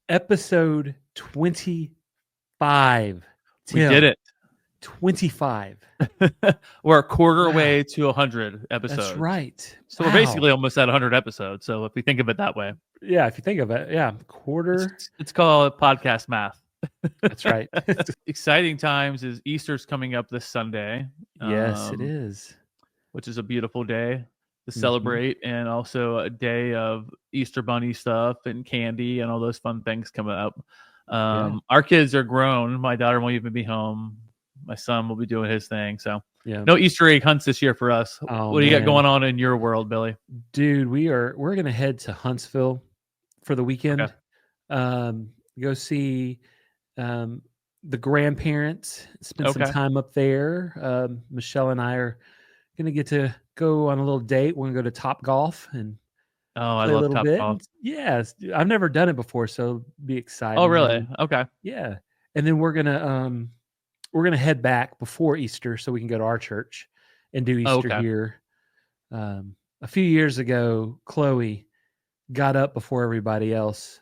Episode 25. We did it. 25. We're a quarter Wow. way to 100 episodes. That's right. So we're basically almost at 100 episodes. So if we think of it that way. Yeah, if you think of it, yeah, quarter. It's called podcast math. That's right. Exciting times is Easter's coming up this Sunday. Yes, it is. Which is a beautiful day to celebrate, and also a day of Easter bunny stuff and candy and all those fun things coming up. Our kids are grown. My daughter won't even be home. My son will be doing his thing. So no Easter egg hunts this year for us. What do you got going on in your world, Billy? Dude, we're gonna head to Huntsville for the weekend. Okay. Go see the grandparents, spend some time up there. Michelle and I are gonna get to go on a little date. We're gonna go to Top Golf and I love Top Golf. Yes, I've never done it before, so be excited. Oh, really? Okay. Yeah, and then we're gonna head back before Easter so we can go to our church and do Easter here. A few years ago, Chloe got up before everybody else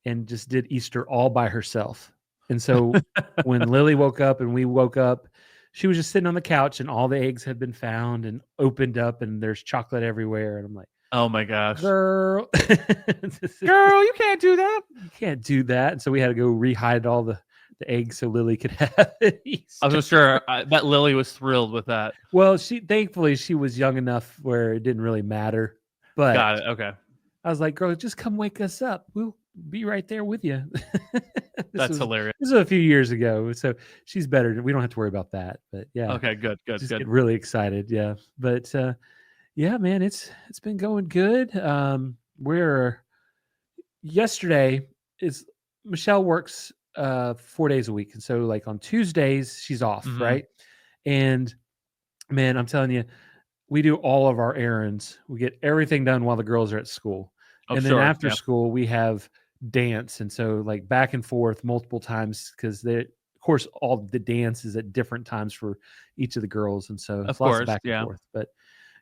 and just did Easter all by herself. And so when Lily woke up and we woke up, she was just sitting on the couch and all the eggs had been found and opened up and there's chocolate everywhere. And I'm like, oh my gosh, girl, you can't do that. You can't do that. And so we had to go rehide all the eggs so Lily could have Easter. I was sure that Lily was thrilled with that. Well, thankfully she was young enough where it didn't really matter. But got it. Okay. I was like, girl, just come wake us up. We'll be right there with you. That's hilarious. This was a few years ago, so she's better. We don't have to worry about that. But yeah. Okay, good. Get really excited. Yeah. But yeah, man, it's been going good. Yesterday is Michelle works 4 days a week, and so like on Tuesdays she's off, right? And man, I'm telling you, we do all of our errands. We get everything done while the girls are at school. And then after school, we have dance. And so like back and forth multiple times because of course, all the dance is at different times for each of the girls. And so it's lots of back and forth. But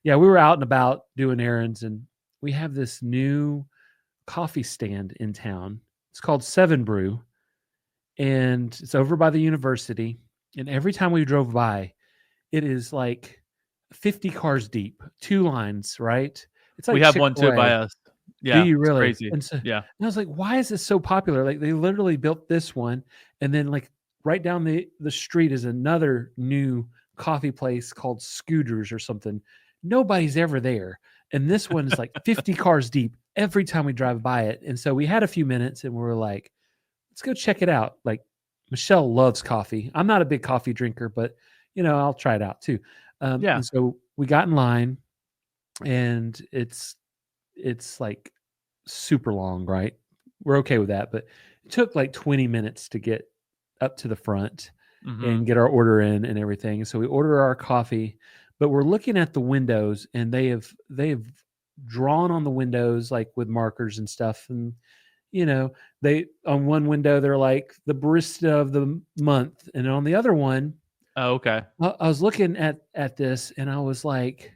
yeah, we were out and about doing errands, and we have this new coffee stand in town. It's called Seven Brew, and it's over by the university. And every time we drove by, it is like 50 cars deep, 2 lines, right? It's like we have Chick-fil-A. One too by us. Yeah, do you really? Crazy. And so, yeah. And I was like, why is this so popular? Like they literally built this one, and then like right down the street is another new coffee place called Scooters or something. Nobody's ever there, and this one is like 50 cars deep every time we drive by it. And so we had a few minutes, and we were like, let's go check it out. Like Michelle loves coffee. I'm not a big coffee drinker, but I'll try it out too. And so we got in line, and it's like super long, right? We're okay with that, but it took like 20 minutes to get up to the front and get our order in and everything. So we order our coffee, but we're looking at the windows, and they have drawn on the windows like with markers and stuff. And they on one window they're like the barista of the month, and on the other one, oh, okay. I was looking at this, and I was like,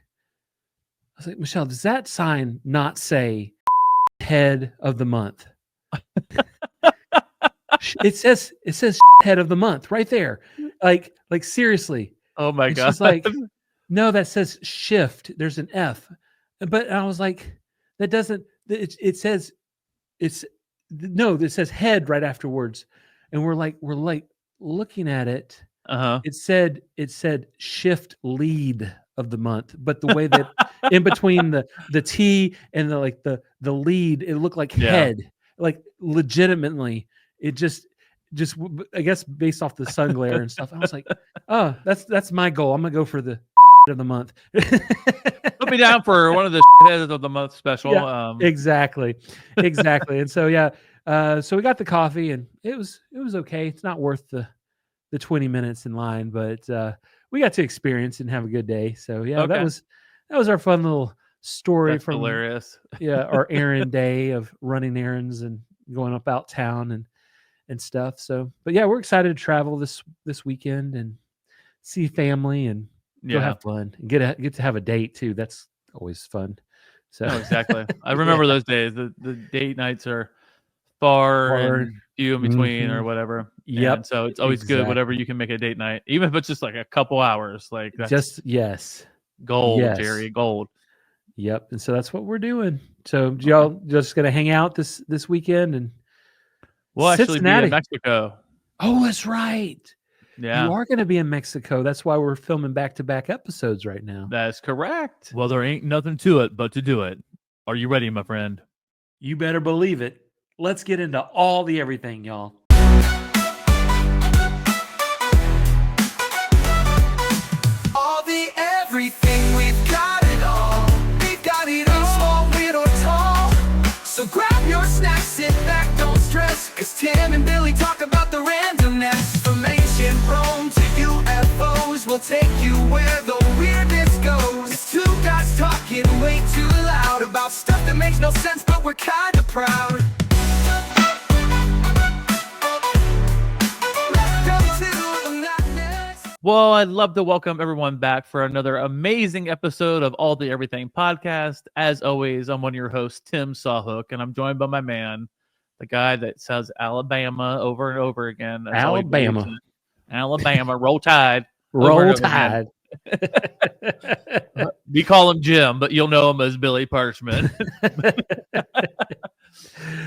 Michelle, does that sign not say head of the month? It says head of the month right there. Like seriously. Oh my God. She's like, no, that says shift. There's an F. But I was like, that doesn't, it says head right afterwards. And we're like looking at it. It said shift lead of the month, but the way that in between the T and the lead, it looked like head, like legitimately. It just I guess based off the sun glare and stuff. I was like, oh, that's my goal. I'm gonna go for the of the month. Put me down for one of the heads of the month special. Yeah, exactly. And so so we got the coffee, and it was okay. It's not worth the 20 minutes in line, but we got to experience and have a good day. So that was our fun little story. That's from hilarious. Our errand day of running errands and going about town and stuff. So, but yeah, we're excited to travel this weekend and see family and go have fun and get to have a date too. That's always fun. So exactly. I remember those days. The date nights are far Far. and few in between or Mhm. whatever. Yep, And so it's always good, whatever exactly. you can make a date night, even if it's just like a couple hours. Like that's Just yes. gold, Yes. Jerry, gold. Yep, and so that's what we're doing. So Okay. y'all just gonna hang out this weekend in We'll actually be in Cincinnati. Mexico. Oh, that's right. You Yeah, are gonna be in Mexico. That's why we're filming back-to-back episodes right now. that's correct. Well, there ain't nothing to it but to do it. Are you ready, my friend? You better believe it. Let's get into all the everything, y'all. All the everything, we've got it all. We've got it all, small, weird, or tall. So grab your snacks, sit back, don't stress. Cause Tim and Billy talk about the randomness. From ancient Rome to UFOs, we'll take you where the weirdness goes. It's two guys talking way too loud about stuff that makes no sense, but we're kinda proud. Welcome to the madness. Well, I'd love to welcome everyone back for another amazing episode of All the Everything podcast. As always, I'm one of your hosts, Tim Sawhook, and I'm joined by my man, the guy that says Alabama over and over again. That's all he believes Alabama. in. Alabama, roll tide. over Roll and over again. Tide. We call him Jim, but you'll know him as Billy Parchman.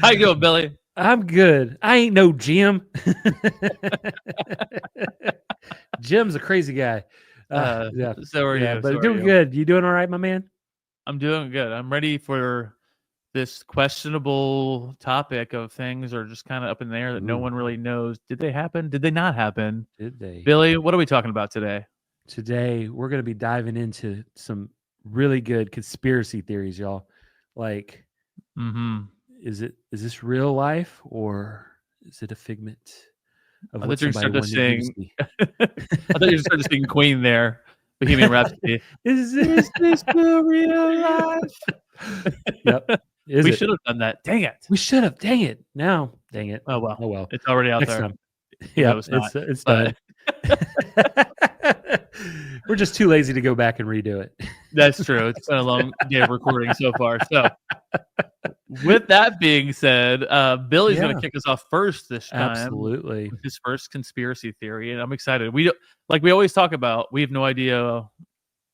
How you doing, Billy? I'm good. I ain't no Jim. Jim's a crazy guy. Yeah. So are Yeah, you. but so are doing you. good. You doing all right, my man? I'm doing good. I'm ready for this questionable topic of things are just kind of up in the air that no Ooh. one really knows. Did they happen? Did they not happen? Did they? Billy, what are we talking about today? Today we're going to be diving into some really good conspiracy theories, y'all. Like, Mm-hmm. is this real life or is it a figment of I what thought you were somebody starting to wanted you to sing. see? I thought you were starting to sing Queen there, Bohemian Rhapsody. Is this the real life? Yep. Is We it? should have done that. Dang it. We should have. Dang it. Now, dang it. Oh well. Oh well. It's already out Next there. time. You know Yeah, it's not, it's but- done. We're just too lazy to go back and redo it. That's true. It's been a long day of recording so far. So, with that being said, Billy's going Yeah. to kick us off first this time. Absolutely. With his first conspiracy theory, and I'm excited. We don't, like we always talk about. We have no idea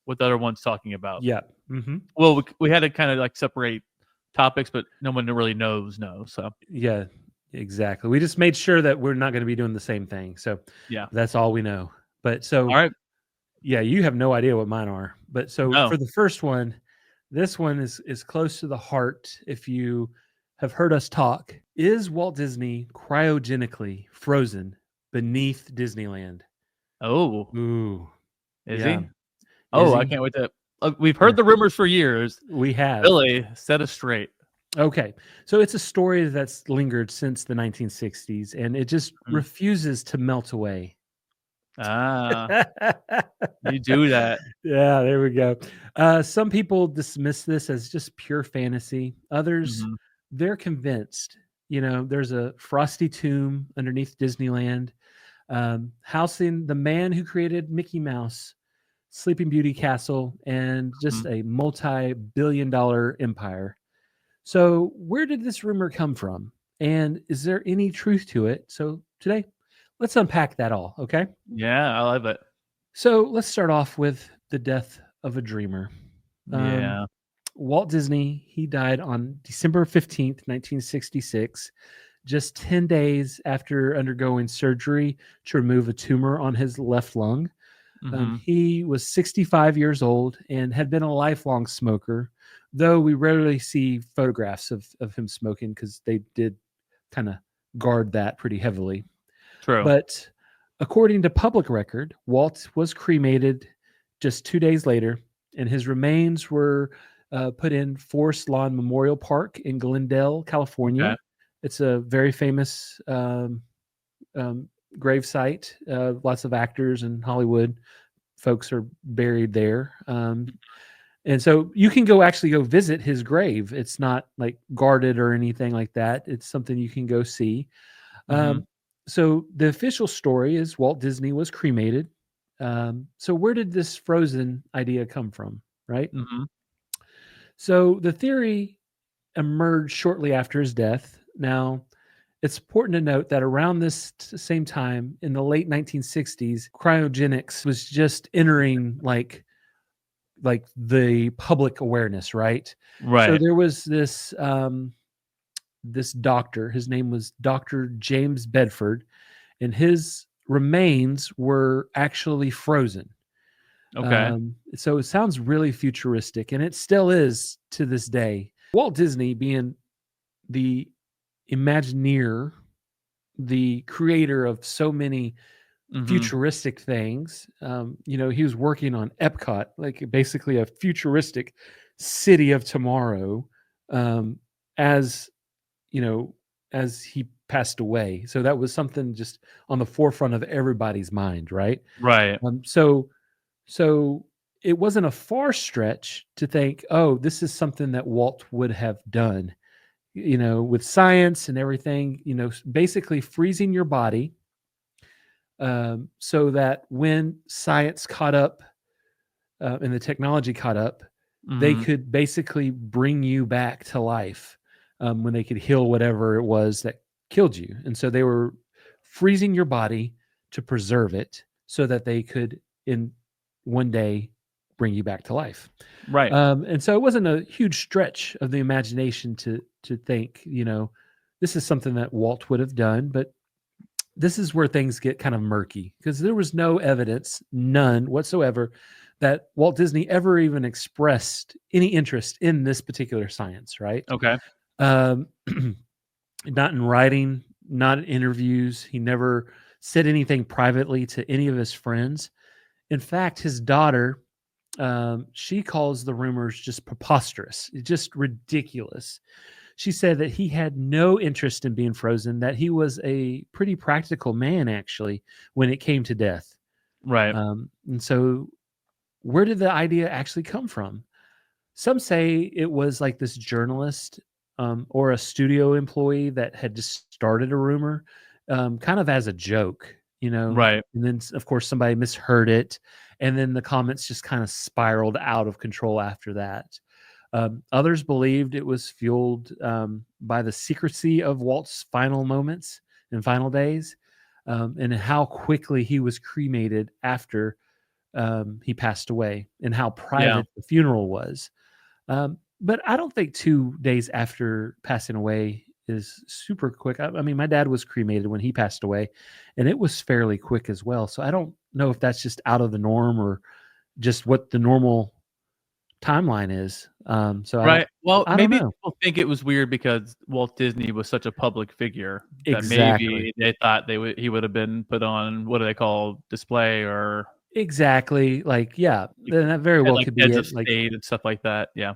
what the other one's talking about. Yeah. Mm-hmm. Well, we had to kind of like separate topics, but no one really knows. So Yeah, exactly. We just made sure that we're not going to be doing the same thing. So yeah. that's all we know. But so, All right. yeah, you have no idea what mine are. But so No. for the first one, this one is close to the heart. If you have heard us talk, is Walt Disney cryogenically frozen beneath Disneyland? Oh, Ooh, is yeah. he? Oh, I he? can't wait to. We've heard the rumors for years. We have. Billy, set us straight. Okay. So it's a story that's lingered since the 1960s and it just Mhm. refuses to melt away. Ah, you do that. Yeah, there we go. Some people dismiss this as just pure fantasy. Others, Mhm. they're convinced. You know, there's a frosty tomb underneath Disneyland, housing the man who created Mickey Mouse, Sleeping Beauty Castle, and just a multi-billion-dollar empire. So, where did this rumor come from? And is there any truth to it? So, today, let's unpack that all, okay? Yeah, I love it. So, let's start off with the death of a dreamer. Yeah. Walt Disney, he died on December 15th, 1966, just 10 days after undergoing surgery to remove a tumor on his left lung. Mhm. He was 65 years old and had been a lifelong smoker, though we rarely see photographs of him smoking because they did kind of guard that pretty heavily. True. But according to public record, Walt was cremated just 2 days later, and his remains were put in Forest Lawn Memorial Park in Glendale, California. Okay. It's a very famous grave site. Lots of actors and Hollywood folks are buried there. And so you can actually go visit his grave. It's not like guarded or anything like that. It's something you can go see. Mhm. So the official story is Walt Disney was cremated. So where did this frozen idea come from, right? Mhm. So the theory emerged shortly after his death. Now, it's important to note that around this same time in the late 1960s, cryogenics was just entering like the public awareness, right? So Right. there was this this doctor. His name was Dr. James Bedford, and his remains were actually frozen. Okay. So it sounds really futuristic, and it still is to this day. Walt Disney, being the Imagineer, the creator of so many futuristic things, he was working on Epcot, like basically a futuristic city of tomorrow, as as he passed away. So that was something just on the forefront of everybody's mind, right? Right. So it wasn't a far stretch to think, oh, this is something that Walt would have done, with science and everything, basically freezing your body, so that when science caught up, and the technology caught up, they could basically bring you back to life, when they could heal whatever it was that killed you. And so they were freezing your body to preserve it so that they could in one day bring you back to life. Right. And so it wasn't a huge stretch of the imagination to think, this is something that Walt would have done, but this is where things get kind of murky because there was no evidence, none whatsoever, that Walt Disney ever even expressed any interest in this particular science, right? Okay. Not in writing, not in interviews. He never said anything privately to any of his friends. In fact, his daughter, she calls the rumors just preposterous, just ridiculous. She said that he had no interest in being frozen, that he was a pretty practical man, actually, when it came to death. Right. And so where did the idea actually come from? Some say it was like this journalist, or a studio employee that had just started a rumor, kind of as a joke, Right. And then, of course, somebody misheard it. And then the comments just kind of spiraled out of control after that. Others believed it was fueled, by the secrecy of Walt's final moments and final days, and how quickly he was cremated after he passed away and how private the funeral was. But I don't think 2 days after passing away is super quick. I mean, my dad was cremated when he passed away, and it was fairly quick as well. So I don't know if that's just out of the norm or just what the normal timeline is. So Right. Well, I don't maybe know. people think it was weird because Walt Disney was such a public figure that Exactly. maybe they thought he would have been put on what do they call display or Exactly. Like, yeah, then that very had, well like could be heads of it. Like, state and stuff like that. Yeah.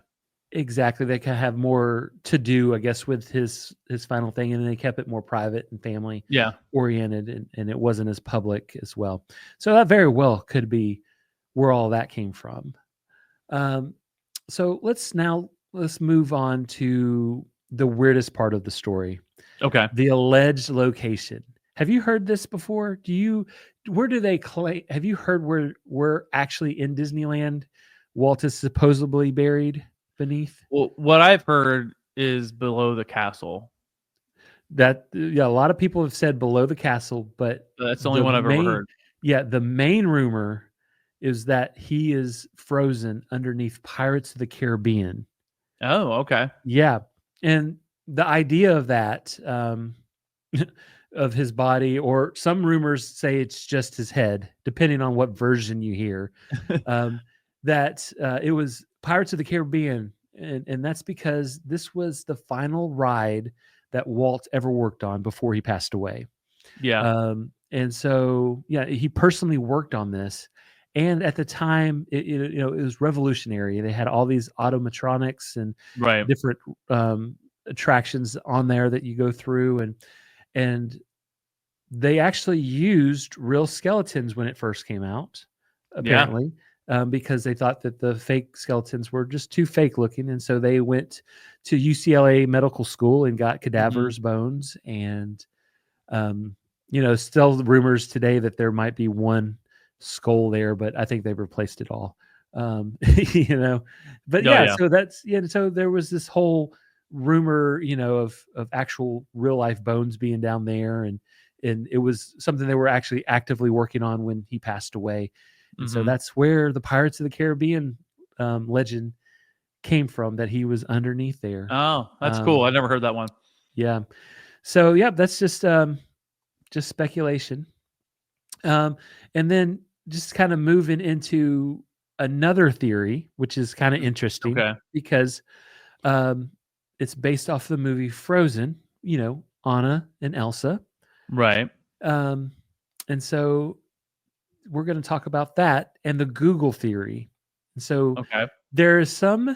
exactly. They can have more to do, I guess, with his final thing, and they kept it more private and family Yeah. oriented, and it wasn't as public as well. So that very well could be where all that came from. So let's move on to the weirdest part of the story, Okay. the alleged location. Have you heard this before? Where do they claim? Have you heard where we're actually in Disneyland? Walt is supposedly buried beneath Well, what I've heard is below the castle. that. Yeah, a lot of people have said below the castle, but That's the only one I've ever heard. Yeah, the main rumor is that he is frozen underneath Pirates of the Caribbean. Oh, okay. Yeah, and the idea of that, of his body, or some rumors say it's just his head, depending on what version you hear, that it was Pirates of the Caribbean, and that's because this was the final ride that Walt ever worked on before he passed away. Yeah. And so, yeah, he personally worked on this. And at the time, it was revolutionary. They had all these automatronics and Right. different attractions on there that you go through, and they actually used real skeletons when it first came out, apparently, because they thought that the fake skeletons were just too fake looking, and so they went to UCLA Medical School and got cadavers, bones, and still rumors today that there might be one skull there, but I think they've replaced it all. But Oh, yeah. so so there was this whole rumor, of actual real life bones being down there, and it was something they were actually actively working on when he passed away. And so that's where the Pirates of the Caribbean legend came from, that he was underneath there. Oh, that's cool. I never heard that one. Yeah. So yeah, that's just speculation. And then just kind of moving into another theory, which is kind of interesting, because it's based off the movie Frozen, Anna and Elsa. Right. And so we're going to talk about that and the Google theory. And so there are some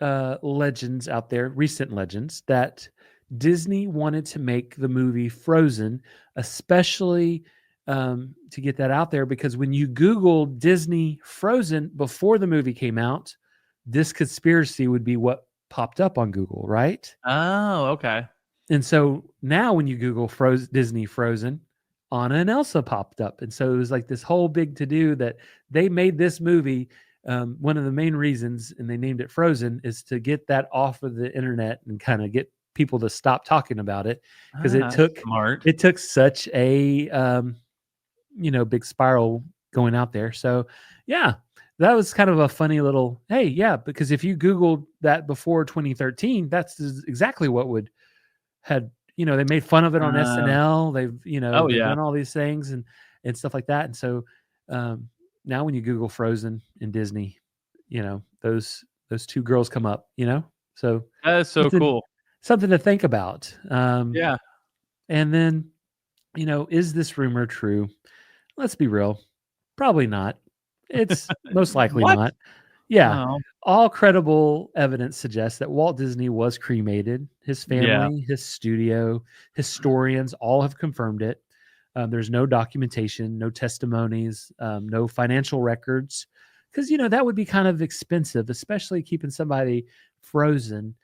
legends out there, recent legends, that Disney wanted to make the movie Frozen, especially to get that out there, because when you Google Disney Frozen before the movie came out, this conspiracy would be what popped up on Google, right? Oh, okay. And so now when you Google Disney Frozen, Anna and Elsa popped up. And so it was like this whole big to-do that they made this movie. One of the main reasons, and they named it Frozen, is to get that off of the internet and kind of get people to stop talking about it, because it took such a big spiral going out there. So yeah, that was kind of a funny little, hey, yeah, because if you Googled that before 2013, that's exactly what they made fun of it on SNL. They've done all these things and stuff like that. And so now when you Google Frozen and Disney, those two girls come up, so that is so cool. Something to think about. Yeah. And then, is this rumor true? Let's be real. Probably not. It's most likely not. Yeah. Oh. All credible evidence suggests that Walt Disney was cremated. His family, his studio, historians all have confirmed it. There's no documentation, no testimonies, no financial records, because, that would be kind of expensive, especially keeping somebody frozen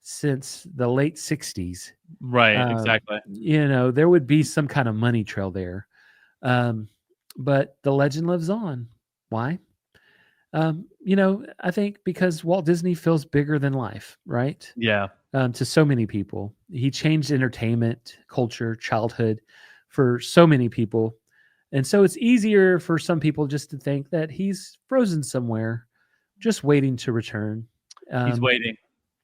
since the late 60s. Right, exactly. There would be some kind of money trail there. But the legend lives on. Why? I think because Walt Disney feels bigger than life, right? Yeah. To so many people. He changed entertainment, culture, childhood for so many people. And so it's easier for some people just to think that he's frozen somewhere, just waiting to return. He's waiting.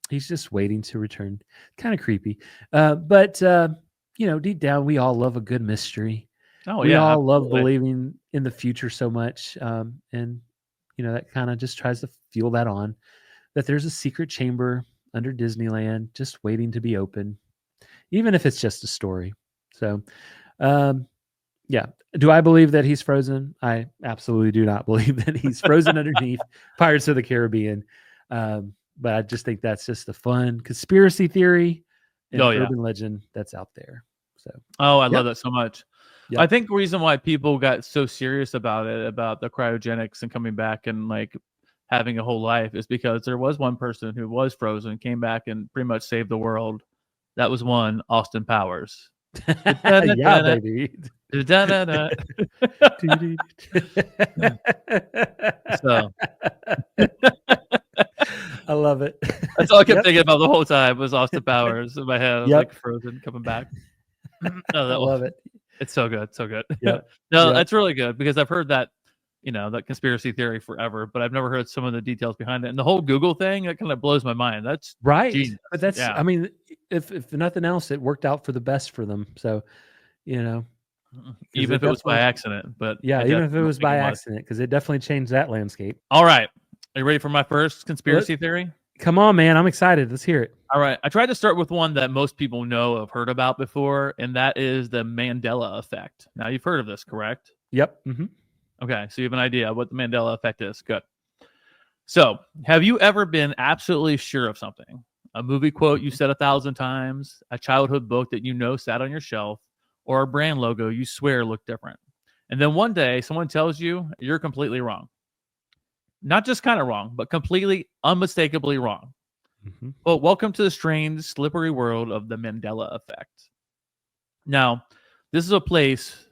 He's just waiting to return. Kind of creepy. But deep down, we all love a good mystery. Oh, we all love believing in the future so much. And that kind of just tries to fuel that on, that there's a secret chamber under Disneyland just waiting to be open, even if it's just a story. So, yeah. Do I believe that he's frozen? I absolutely do not believe that he's frozen underneath Pirates of the Caribbean. But I just think that's just a fun conspiracy theory and urban legend that's out there. So, I love that so much. Yep. I think the reason why people got so serious about it, about the cryogenics and coming back and like having a whole life, is because there was one person who was frozen, came back and pretty much saved the world. That was one Austin Powers. Yeah, baby. So I love it. That's all I kept thinking about the whole time was Austin Powers in my head. I was like frozen coming back. I love it. It's so good. So good. Yeah. No, that's really good, because I've heard that, that conspiracy theory forever, but I've never heard some of the details behind it. And the whole Google thing, that kind of blows my mind. That's right. genius. But that's, I mean, if nothing else, it worked out for the best for them. So, even if it was by accident, but even if it was by accident, because it definitely changed that landscape. All right. Are you ready for my first conspiracy theory? Come on, man. I'm excited. Let's hear it. All right. I tried to start with one that most people know, have heard about before, and that is the Mandela Effect. Now, you've heard of this, correct? Yep. Mm-hmm. Okay. So you have an idea what the Mandela Effect is. Good. So have you ever been absolutely sure of something? A movie quote you said 1,000 times, a childhood book that sat on your shelf, or a brand logo you swear looked different. And then one day someone tells you you're completely wrong. Not just kind of wrong, but completely unmistakably wrong. Mm-hmm. Well, welcome to the strange, slippery world of the Mandela Effect. Now, this is a place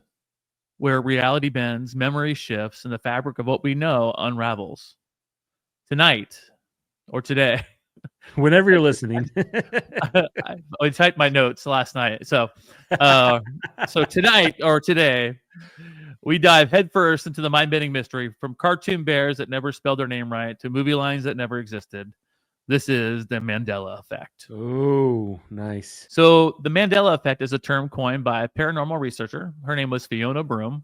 where reality bends, memory shifts, and the fabric of what we know unravels. Tonight, or today, Whenever you're listening. I typed my notes last night. So tonight or today, we dive headfirst into the mind-bending mystery from cartoon bears that never spelled their name right to movie lines that never existed. This is the Mandela Effect. Oh, nice. So the Mandela Effect is a term coined by a paranormal researcher. Her name was Fiona Broom.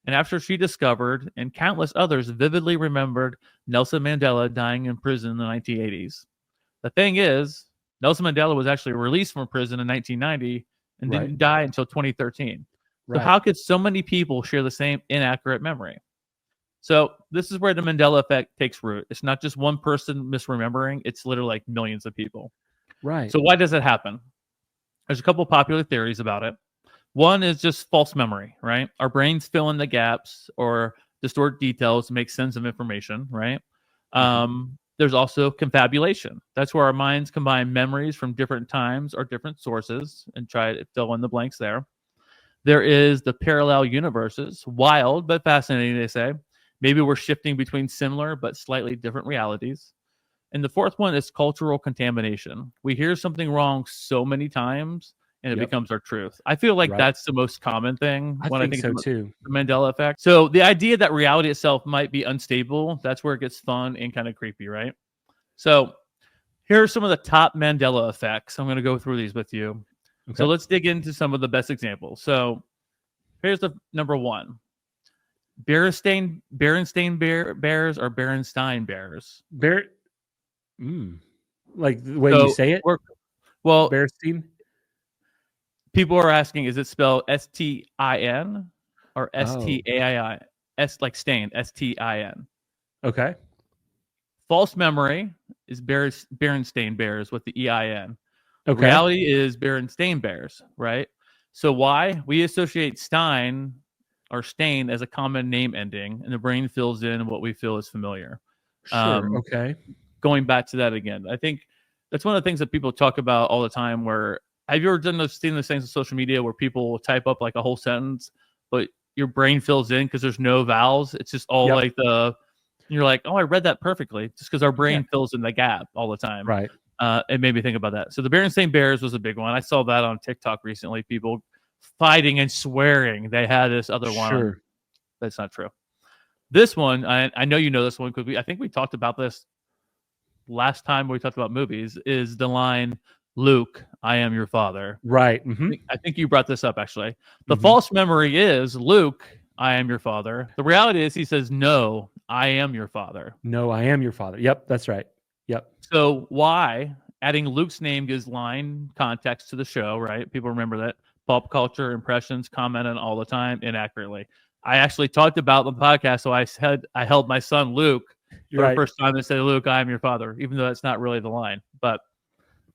And after she discovered and countless others vividly remembered Nelson Mandela dying in prison in the 1980s. The thing is, Nelson Mandela was actually released from prison in 1990 and didn't die until 2013. So how could so many people share the same inaccurate memory? So this is where the Mandela Effect takes root. It's not just one person misremembering. It's literally like millions of people. Right. So why does it happen? There's a couple popular theories about it. One is just false memory, right? Our brains fill in the gaps or distort details to make sense of information, right? There's also confabulation. That's where our minds combine memories from different times or different sources and try to fill in the blanks there. There is the parallel universes, wild but fascinating, they say. Maybe we're shifting between similar but slightly different realities. And the fourth one is cultural contamination. We hear something wrong so many times and it becomes our truth. I feel like that's the most common thing when I think so too. The Mandela Effect. So the idea that reality itself might be unstable, that's where it gets fun and kind of creepy, right? So here are some of the top Mandela effects. I'm going to go through these with you. Okay. So let's dig into some of the best examples. So here's the number one. Berenstain bears or Berenstein bears? Like the way you say it? Well, Berenstain? People are asking, is it spelled S-T-I-N or S-T-A-I-I? S like stain, S-T-I-N. Okay. False memory is Berenstain bears with the E-I-N. Okay. Reality is Berenstain bears, right? So why? We associate Stein or stain as a common name ending, and the brain fills in what we feel is familiar. Sure. Okay. Going back to that again, I think that's one of the things that people talk about all the time. Where have you ever seen those things on social media where people will type up like a whole sentence, but your brain fills in because there's no vowels? It's just all like you're like, oh, I read that perfectly, just because our brain fills in the gap all the time. Right. It made me think about that. So the Berenstain Bears was a big one. I saw that on TikTok recently. People fighting and swearing they had this other one. Sure. That's not true. This one, I know you know this one because I think we talked about this last time we talked about movies, is the line, Luke, I am your father. Right. Mm-hmm. I think you brought this up, actually. The false memory is, Luke, I am your father. The reality is he says, no, I am your father. No, I am your father. Yep, that's right. Yep. So why adding Luke's name gives line context to the show, right? People remember that. Pop culture impressions commented all the time inaccurately. I actually talked about the podcast, so I said I held my son Luke for the first time and said, Luke, I am your father, even though that's not really the line. But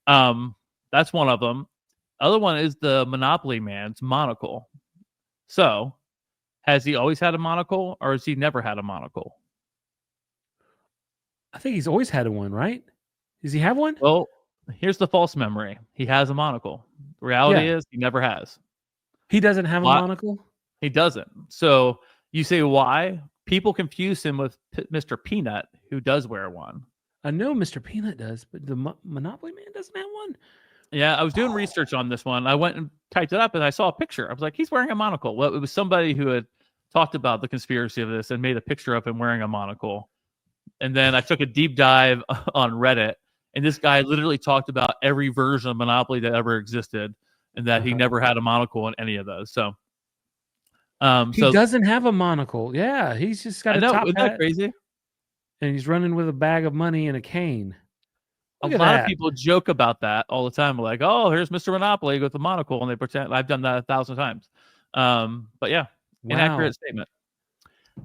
that's one of them. Other one is the Monopoly man's monocle. So has he always had a monocle, or has he never had a monocle? I think he's always had one, right? Does he have one? Well, here's the false memory. He has a monocle. The reality is he never has. He doesn't have a monocle? He doesn't. So you say why? People confuse him with Mr. Peanut, who does wear one. I know Mr. Peanut does, but the Monopoly man doesn't have one? Yeah, I was doing research on this one. I went and typed it up, and I saw a picture. I was like, he's wearing a monocle. Well, it was somebody who had talked about the conspiracy of this and made a picture of him wearing a monocle. And then I took a deep dive on Reddit, and this guy literally talked about every version of Monopoly that ever existed, and that he never had a monocle in any of those. So, he doesn't have a monocle. Yeah, he's just got a top hat. Isn't that crazy? And he's running with a bag of money and a cane. A lot of people joke about that all the time. We're like, oh, here's Mr. Monopoly with the monocle, and they pretend. I've done that 1,000 times. But yeah, inaccurate statement.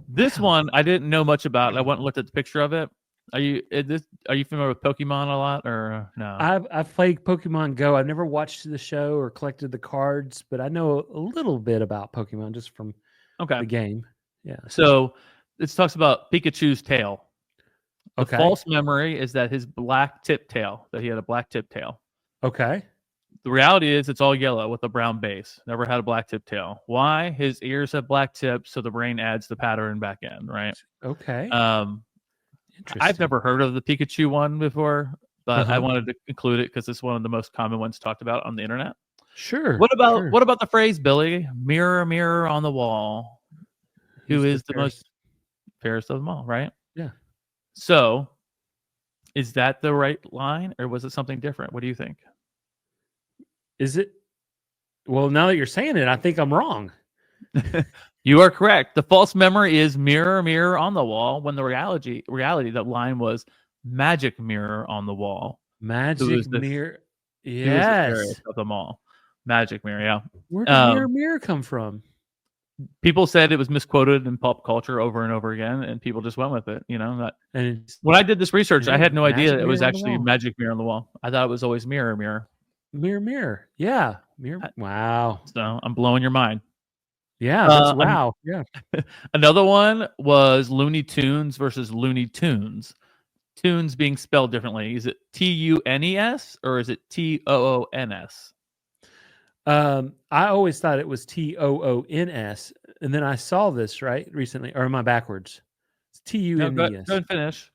This one I didn't know much about. I went and looked at the picture of it. Are you familiar with Pokemon a lot, or no? I've played Pokemon Go. I've never watched the show or collected the cards, but I know a little bit about Pokemon just from the game. Yeah. So this talks about Pikachu's tail. The Okay. false memory is that his black tip tail, that he had a black tip tail. Okay. The reality is it's all yellow with a brown base. Never had a black tip tail. Why? His ears have black tips, so the brain adds the pattern back in, right? Okay. I've never heard of the Pikachu one before. but I wanted to include it because it's one of the most common ones talked about on the internet. Sure. What about sure. what about the phrase, Billy? Mirror, mirror on the wall. Who Who's is the most fairest of them all, right? Yeah. So, is that the right line, or was it something different? What do you think? Is it? Well, now that you're saying it, I think I'm wrong. You are correct. The false memory is mirror, mirror on the wall. When the reality, the line was magic mirror on the wall. Magic mirror. Who is the Yes. fairest of them all? Magic mirror. Yeah. Where did mirror come from? People said it was misquoted in pop culture over and over again, and people just went with it. You know, And when I did this research, I had no idea magic it was mirror on the actually wall. magic mirror on the wall. I thought it was always mirror, mirror. mirror. Yeah. Mirror. Wow. So I'm blowing your mind. Yeah. That's wow. Yeah. Another one was Looney Tunes versus Looney Tunes. Tunes being spelled differently. Is it Tunes or is it Toons? I always thought it was Toons, and then I saw this recently, or am I backwards? It's Tunes. No, go ahead and finish.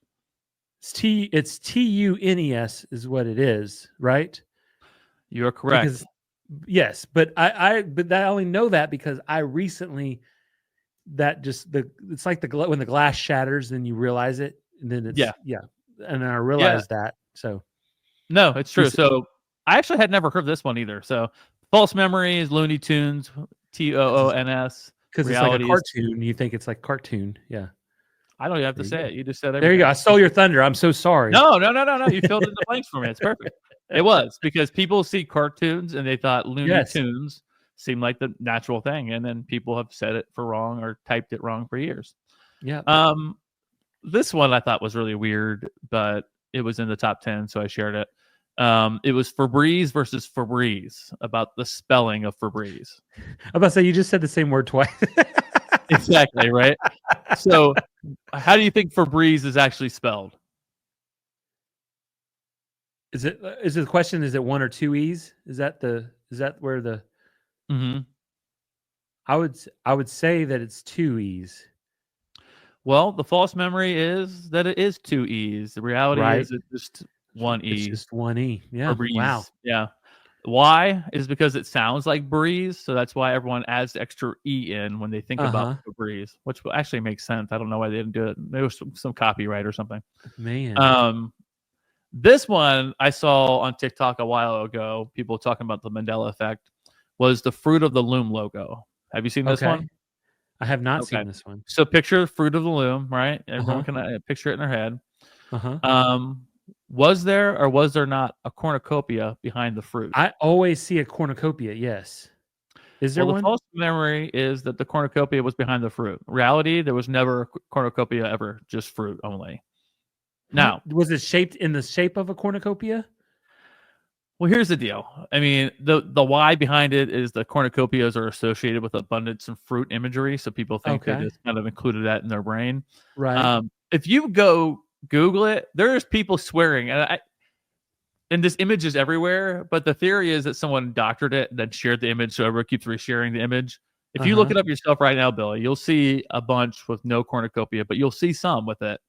It's Tunes is what it is, right? You are correct. Because, yes, but I only know that because I recently it's like when the glass shatters, then you realize it, and then it's and I realized that. So no, it's true. So I actually had never heard this one either. So false memory is Looney Tunes, Toons. Because it's like a cartoon. You think it's like cartoon. Yeah. I don't even have to say it. You just said everything. There you go. I stole your thunder. I'm so sorry. No. You filled in the blanks for me. It's perfect. It was because people see cartoons and they thought Looney Tunes seemed like the natural thing. And then people have said it for wrong or typed it wrong for years. Yeah. This one I thought was really weird, but it was in the top 10, so I shared it. It was Febreze versus Febreze about the spelling of Febreze. I'm about to say you just said the same word twice. Exactly, right? So how do you think Febreze is actually spelled? Is the question, is it one or two E's? Is that where the I would say that it's two E's. Well, the false memory is that it is two E's. The reality is it's just one E. It's just one E. Yeah. Febreze. Wow. Yeah. Why is because it sounds like breeze, so that's why everyone adds the extra E in when they think about Febreze, which actually makes sense. I don't know why they didn't do it. There was some copyright or something. Man. This one I saw on TikTok a while ago. People talking about the Mandela Effect was the Fruit of the Loom logo. Have you seen this one? I have not seen this one. So picture Fruit of the Loom, right? Everyone can picture it in their head. Was there or was there not a cornucopia behind the fruit? I always see a cornucopia. Yes. Is there one? The false memory is that the cornucopia was behind the fruit. Reality, there was never a cornucopia ever, just fruit only. Now, was it shaped in the shape of a cornucopia? Well, here's the deal. I mean, the why behind it is the cornucopias are associated with abundance and fruit imagery, so people think they just kind of included that in their brain. Right. If you go Google it, there's people swearing, and this image is everywhere. But the theory is that someone doctored it and then shared the image, so everyone keeps resharing the image. If you look it up yourself right now, Billy, you'll see a bunch with no cornucopia, but you'll see some with it,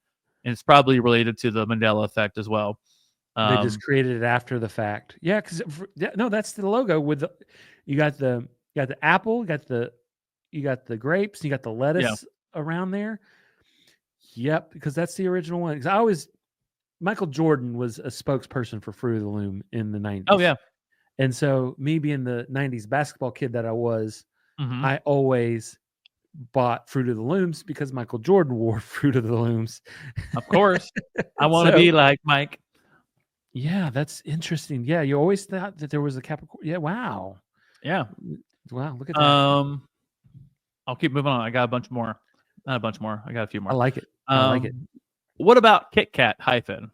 and it's probably related to the Mandela Effect as well. They just created it after the fact. Yeah, because that's the logo with you got the apple, you got the grapes, you got the lettuce around there. Yep, because that's the original one. Because Michael Jordan was a spokesperson for Fruit of the Loom in the 90s. Oh yeah, and so me being the 90s basketball kid that I was, I always bought Fruit of the Looms because Michael Jordan wore Fruit of the Looms. Of course, I want to be like Mike. Yeah, that's interesting. Yeah, you always thought that there was a Capricorn. Yeah, wow. Yeah. Wow, look at that. I'll keep moving on. I got a bunch more. Not a bunch more. I got a few more. I like it. I like it. What about Kit Kat hyphen?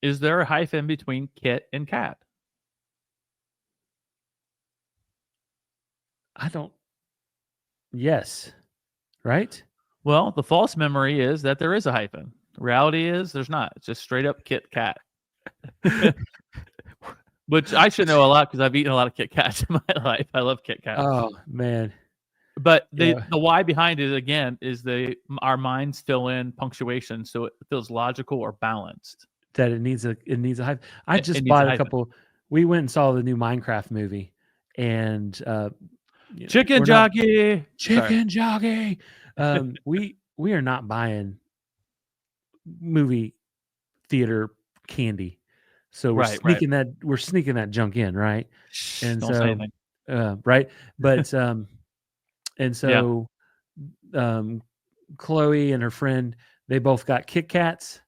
Is there a hyphen between Kit and Kat? I don't. Yes. Right? Well, the false memory is that there is a hyphen. The reality is there's not. It's just straight up Kit Kat. Which I should know a lot because I've eaten a lot of Kit Kats in my life. I love Kit Kat. Oh man! But the why behind it again is our minds fill in punctuation so it feels logical or balanced. that it needs a hype. I It just needs a bought a hype. couple. We went and saw the new Minecraft movie, and Chicken we're not- jockey. Sorry. chicken jockey. We are not buying movie theater candy, so we're Right, sneaking that junk in, right? Shh, And don't say so, anything. right, but and so, Chloe and her friend, they both got Kit Kats.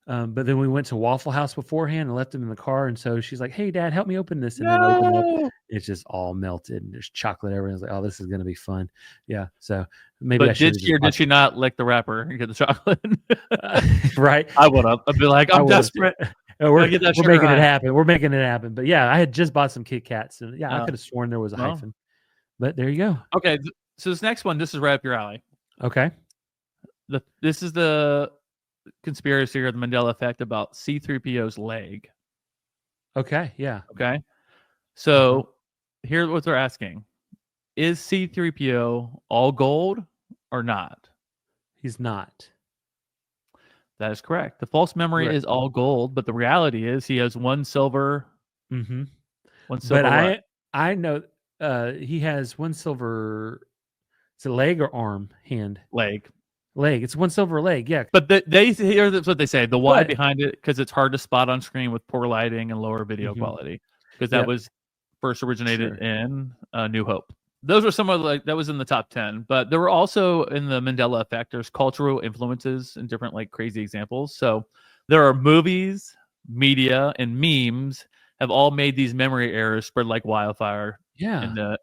But then we went to Waffle House beforehand and left them in the car. And so she's like, "Hey, Dad, help me open this." And then open it up. No. It's just all melted and there's chocolate everywhere. I was like, "Oh, this is going to be fun." Yeah. So maybe I But should did she or did she not lick the wrapper and get the chocolate? right. I would have. I'd be like, I I'm would've desperate. We're get that we're sugar making high. it happen. We're making it happen. But yeah, I had just bought some Kit Kats. And yeah, I Oh. could have sworn there was a Well. hyphen. But there you go. Okay, so this next one, this is right up your alley. Okay. This is the conspiracy or the Mandela effect about C-3PO's leg. Okay. Yeah. Okay, so here's what they're asking: is C-3PO all gold or not? He's not. That is correct. The false memory Right. is all gold, but the reality is he has one silver. Mm-hmm. One silver. But I know he has one silver. It's a leg or arm, hand, leg. It's one silver leg. Yeah. But here's what they say: the why But- behind it, because it's hard to spot on screen with poor lighting and lower video Mhm. quality, because that Yep. was first originated Sure. in New Hope. Those were some of that was in the top 10, but there were also in the Mandela effect. There's cultural influences and different crazy examples. So there are movies, media, and memes have all made these memory errors spread like wildfire Yeah. in the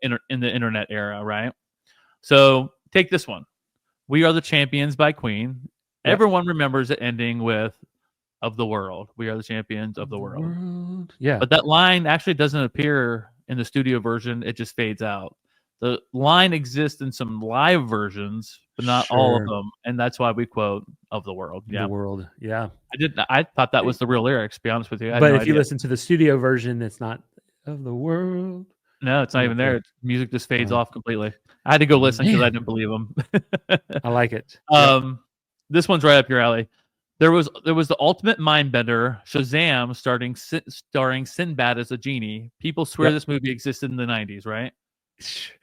internet era, right? So take this one. We Are the Champions by Queen. Yep. Everyone remembers it ending with "of the world." We are the champions of the world. Yeah. But that line actually doesn't appear in the studio version. It just fades out. The line exists in some live versions, but not all of Sure. them. And that's why we quote "of the world." Yeah. The world. Yeah. I thought that was the real lyrics, to be honest with you. I had But no if you idea. listen to the studio version, it's not of the world. No, it's not even Okay. there. Music just fades Oh. off completely. I had to go listen because I Man. didn't believe them. I like it. Yep. This one's right up your alley. There was the ultimate mind bender, Shazam, starring Sinbad as a genie. People swear Yep. this movie existed in the 90s, right?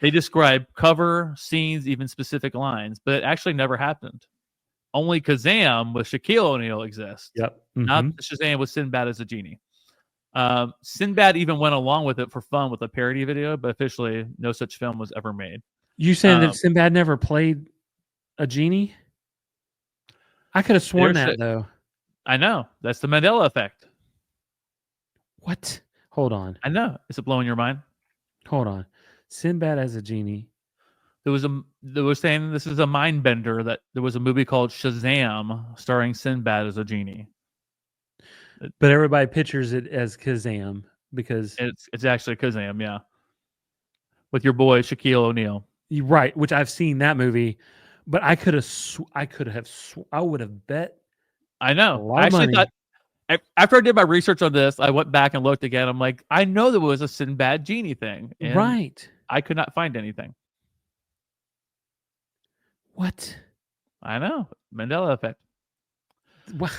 They describe cover, scenes, even specific lines, but it actually never happened. Only Kazam with Shaquille O'Neal exists, Yep. not Mhm. Shazam with Sinbad as a genie. Sinbad even went along with it for fun with a parody video, but officially no such film was ever made. You saying Um, that Sinbad never played a genie? I could have sworn There's that a- though. I know. That's the Mandela effect. What? Hold on. I know. Is it blowing your mind? Hold on. Sinbad as a genie. They were saying this is a mind bender, that there was a movie called Shazam starring Sinbad as a genie. But everybody pictures it as Kazam because It's actually Kazam, yeah. With your boy Shaquille O'Neal. you're right, which I've seen that movie, but I would have bet I a know. lot I of actually money. thought after I did my research on this, I went back and looked again. I'm like, I know there was a Sinbad genie thing. And Right. I could not find anything. What? I know. Mandela effect. Wow.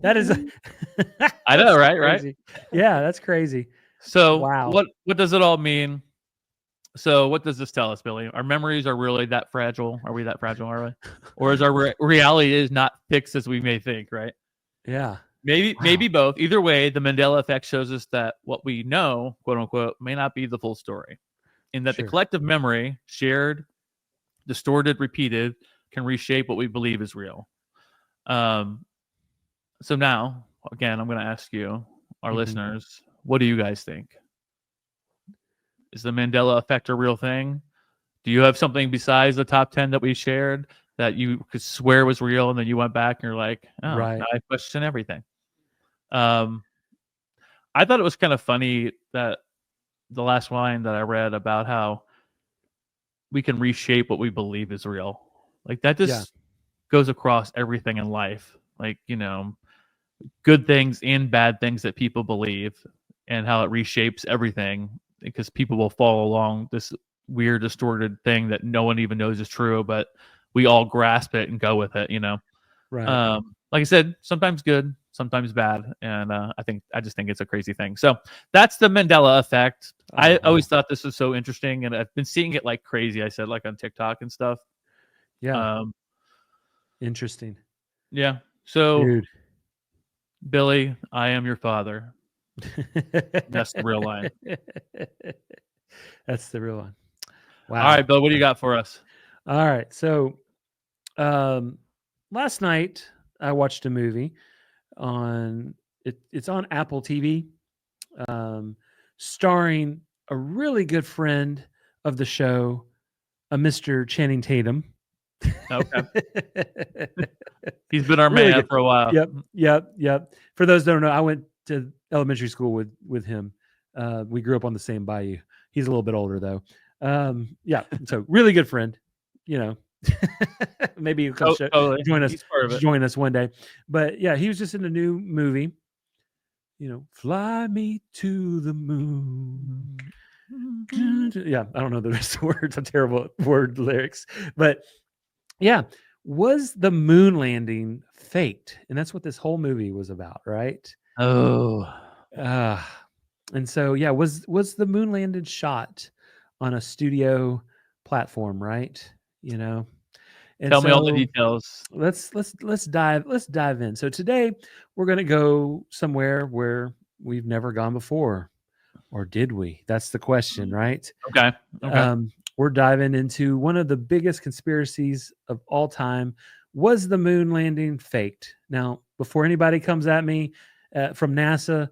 That is I know, right? crazy. Yeah, that's crazy. So Wow. what does it all mean? So what does this tell us, Billy? Our memories are really that fragile? Are we that fragile, are we? Or is our reality is not fixed as we may think, right? Yeah. Maybe both. Either way, the Mandela effect shows us that what we know, quote unquote, may not be the full story. In that Sure. the collective memory, shared, distorted, repeated, can reshape what we believe is real. So now, again, I'm going to ask you, our Mhm. listeners, what do you guys think? Is the Mandela effect a real thing? Do you have something besides the top 10 that we shared that you could swear was real, and then you went back and you're like, oh, Right. now I question everything? I thought it was kind of funny that the last line that I read about how we can reshape what we believe is real. Like that just goes across everything in life. Like, good things and bad things that people believe, and how it reshapes everything, because people will follow along this weird, distorted thing that no one even knows is true, but we all grasp it and go with it, Right. Like I said, sometimes good, sometimes bad, and I just think it's a crazy thing. So that's the Mandela Effect. I always thought this was so interesting, and I've been seeing it like crazy. I said, like on TikTok and stuff. Yeah. Interesting. Yeah. So, Dude. Billy, I am your father. That's the real line. That's the real one. Wow. All right, Bill, what do you got for us? All right. So last night I watched a movie on it's on Apple TV, starring a really good friend of the show, a Mr. Channing Tatum. Okay. He's been our Really man good. for a while. Yep. For those that don't know, I went to elementary school with him. We grew up on the same bayou. He's a little bit older though. Yeah. So really good friend. You know, maybe he'll come join us. Join us one day. But yeah, he was just in a new movie. You know, fly me to the moon. Yeah, I don't know the rest of the words. I'm terrible at word lyrics, but yeah, was the moon landing faked? And that's what this whole movie was about, right? Oh, and so yeah, was the moon landing shot on a studio platform, right? You know, and tell me all the details. Let's dive in. So today we're going to go somewhere where we've never gone before, or did we? That's the question, right? Okay. We're diving into one of the biggest conspiracies of all time. Was the moon landing faked? Now, before anybody comes at me from NASA,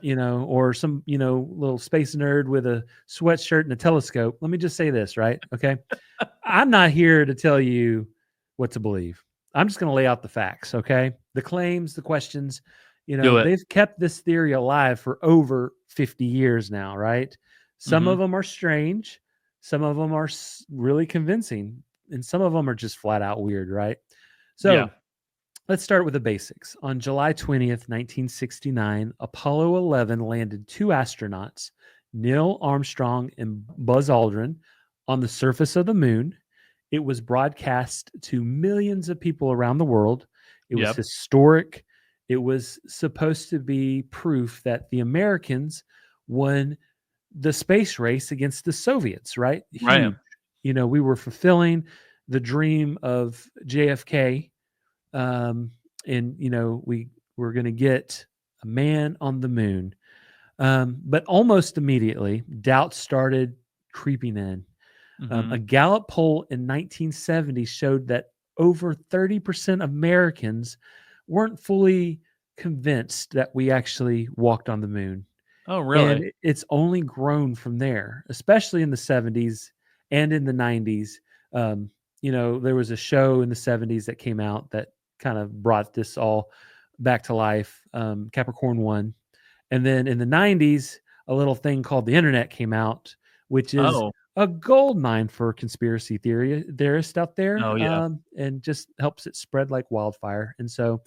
you know, or some, you know, little space nerd with a sweatshirt and a telescope, let me just say this, right? Okay. I'm not here to tell you what to believe. I'm just going to lay out the facts. Okay. The claims, the questions, you know, they've kept this theory alive for over 50 years now, right? Some of them are strange. Some of them are really convincing. And some of them are just flat out weird, right? So let's start with the basics. On July 20th, 1969, Apollo 11 landed 2 astronauts, Neil Armstrong and Buzz Aldrin, on the surface of the moon. It was broadcast to millions of people around the world. It was historic. It was supposed to be proof that the Americans won the space race against the Soviets, right? Huge. You know, we were fulfilling the dream of JFK. And, you know, we were going to get a man on the moon. But almost immediately, doubts started creeping in. A Gallup poll in 1970 showed that over 30% of Americans weren't fully convinced that we actually walked on the moon. Oh, really? And it's only grown from there, especially in the 70s and in the 90s. You know, there was a show in the 70s that came out that kind of brought this all back to life, Capricorn 1. And then in the 90s, a little thing called the internet came out, which is a gold mine for conspiracy theorists out there. And just helps it spread like wildfire. And so,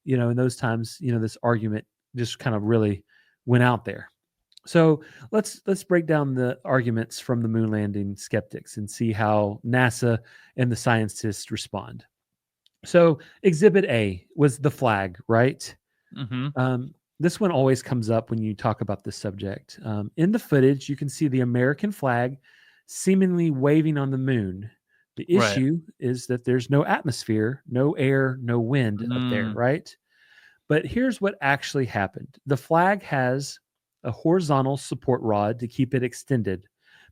you know, in those times, you know, this argument just kind of really went out there. So let's break down the arguments from the moon landing skeptics and see how NASA and the scientists respond. So Exhibit A was the flag, right? This one always comes up when you talk about this subject. In the footage, you can see the American flag seemingly waving on the moon. The issue is that there's no atmosphere, no air, no wind up there, right? But here's what actually happened. The flag has a horizontal support rod to keep it extended,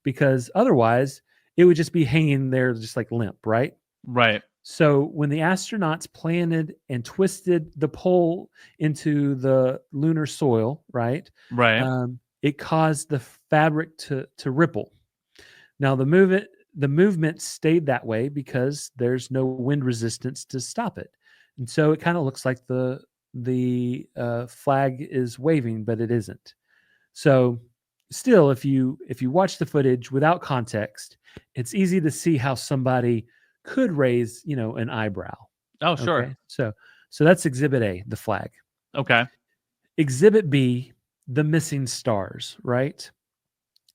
because otherwise it would just be hanging there just like limp, right? Right. So when the astronauts planted and twisted the pole into the lunar soil, right? It caused the fabric to ripple. Now the movement stayed that way because there's no wind resistance to stop it, and so it kind of looks like the flag is waving, but it isn't. So still, if you watch the footage without context, it's easy to see how somebody could raise, you know, an eyebrow. Oh, sure. Okay? So that's Exhibit A, the flag. Okay. Exhibit B, the missing stars, right?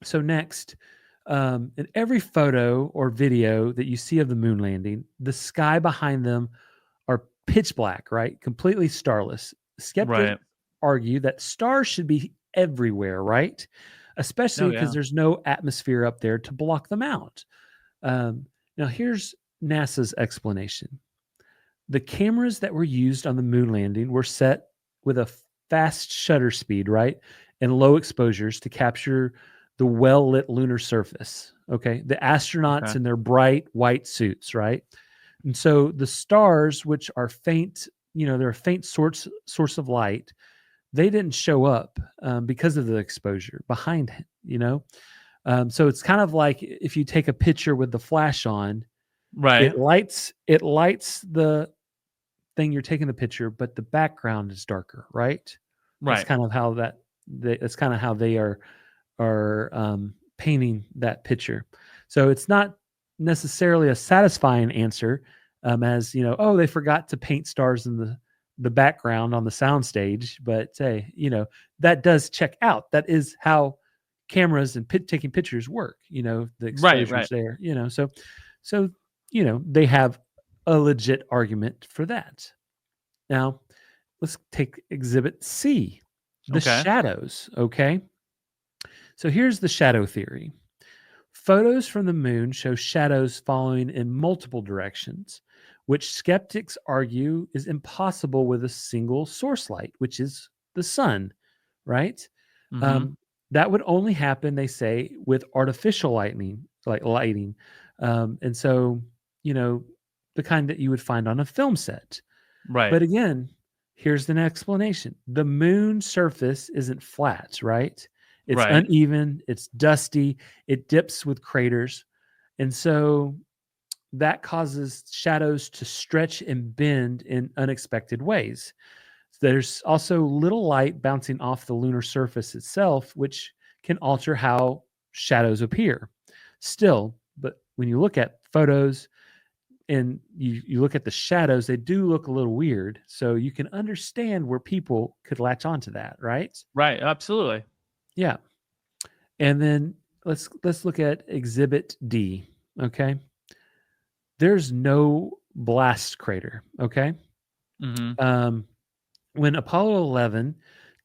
So next, in every photo or video that you see of the moon landing, the sky behind them are pitch black, right? Completely starless. Skeptics Right. argue that stars should be everywhere, right? Especially Oh, because yeah. there's no atmosphere up there to block them out. Now, here's NASA's explanation. The cameras that were used on the moon landing were set with a fast shutter speed, right? And low exposures to capture the well lit lunar surface. Okay. The astronauts Okay. in their bright white suits, right? And so the stars, which are faint, they're a faint source of light, they didn't show up because of the exposure behind it. So it's kind of like if you take a picture with the flash on, Right. it lights the thing you're taking the picture, but the background is darker, right? That's Right. kind of how that's kind of how they are painting that picture. So it's not necessarily a satisfying answer, as oh, they forgot to paint stars in the background on the soundstage, but hey, that does check out. That is how cameras and taking pictures work. The Right. exposures Right. there. So they have a legit argument for that. Now, let's take Exhibit C, the Okay. shadows. Okay. So here's the shadow theory. Photos from the moon show shadows following in multiple directions, which skeptics argue is impossible with a single source light, which is the sun, right? Mm-hmm. That would only happen, they say, with artificial lighting. And so, the kind that you would find on a film set. Right. But again, here's an explanation. The moon surface isn't flat, right? It's Right. uneven, it's dusty, it dips with craters. And so that causes shadows to stretch and bend in unexpected ways. There's also little light bouncing off the lunar surface itself, which can alter how shadows appear. Still, but when you look at photos and you look at the shadows, they do look a little weird. So you can understand where people could latch onto that, right? Right. Absolutely. Yeah. And then let's look at Exhibit D. Okay. There's no blast crater. Okay. Mm-hmm. When Apollo 11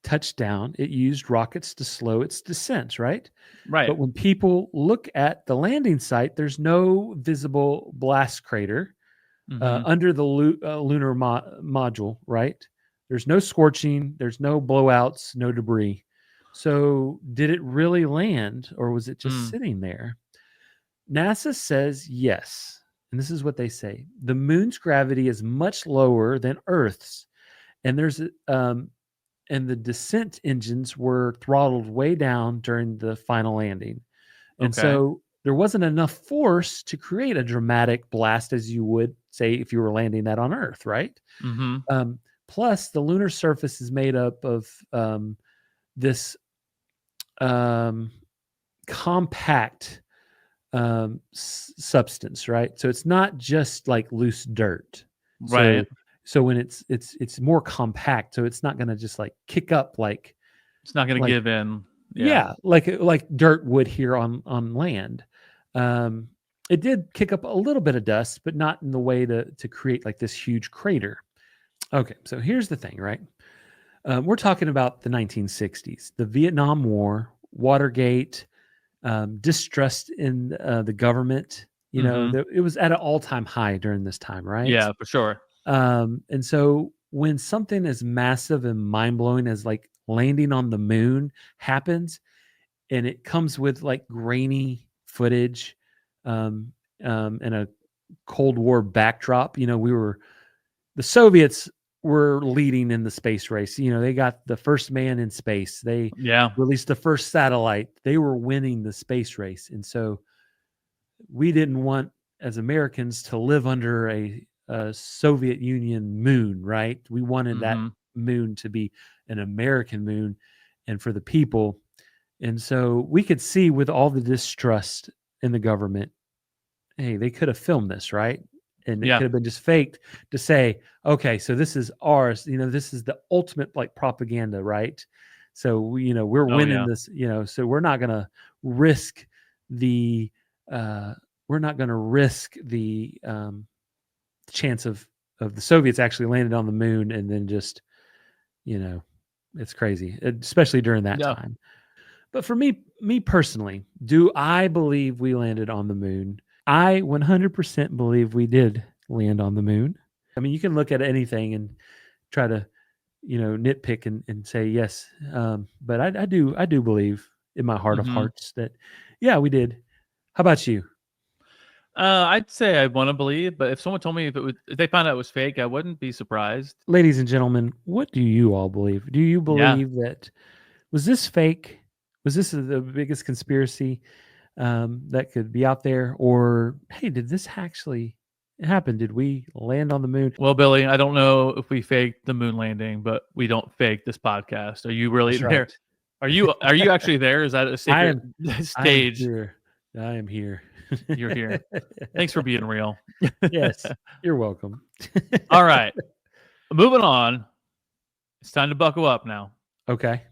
touched down, it used rockets to slow its descent, right? Right. But when people look at the landing site, there's no visible blast crater Mm-hmm. under the lunar module, right? There's no scorching, there's no blowouts, no debris. So, did it really land, or was it just sitting there? NASA says yes. And this is what they say. The moon's gravity is much lower than Earth's, and and the descent engines were throttled way down during the final landing. And Okay. so there wasn't enough force to create a dramatic blast as you would say if you were landing that on Earth, right? Mm-hmm. Plus, the lunar surface is made up of this compact substance, right? So it's not just like loose dirt. Right. So when it's more compact, so it's not going to just like kick up like It's not going to like give in. yeah, like dirt would here on land. It did kick up a little bit of dust, but not in the way to create like this huge crater. Okay, so here's the thing, right? We're talking about the 1960s, the Vietnam War, Watergate, distrust in the government. Mm-hmm. It was at an all-time high during this time, right? Yeah, for sure. And so when something as massive and mind-blowing as like landing on the moon happens, and it comes with like grainy footage, and a Cold War backdrop, the Soviets were leading in the space race. They got the first man in space. They Yeah. released the first satellite. They were winning the space race. And so we didn't want, as Americans, to live under a Soviet Union moon, right? We wanted that Mm-hmm. moon to be an American moon and for the people. And so we could see with all the distrust in the government, hey, they could have filmed this, right? And it Yeah. could have been just faked to say, okay, so this is ours. This is the ultimate like propaganda, right? So we're Oh, winning yeah. this. So we're not going to risk the we're not going to risk the chance of the Soviets actually landed on the moon, and then just, it's crazy, especially during that time. But for me personally, do I believe we landed on the moon? I 100% believe we did land on the moon. I mean, you can look at anything and try to, nitpick and say yes. But I do believe in my heart of hearts that, yeah, we did. How about you? I'd say I want to believe, but if someone told me if they found out it was fake, I wouldn't be surprised. Ladies and gentlemen, what do you all believe? Do you believe that was this fake? Was this the biggest conspiracy that could be out there? Or, hey, did this actually happen? Did we land on the moon? Well, Billy, I don't know if we faked the moon landing, but we don't fake this podcast. Are you really That's there? right. Are you actually there? Is that a secret stage? I am here. You're here. Thanks for being real. Yes, you're welcome. All right. Moving on. It's time to buckle up now. Okay.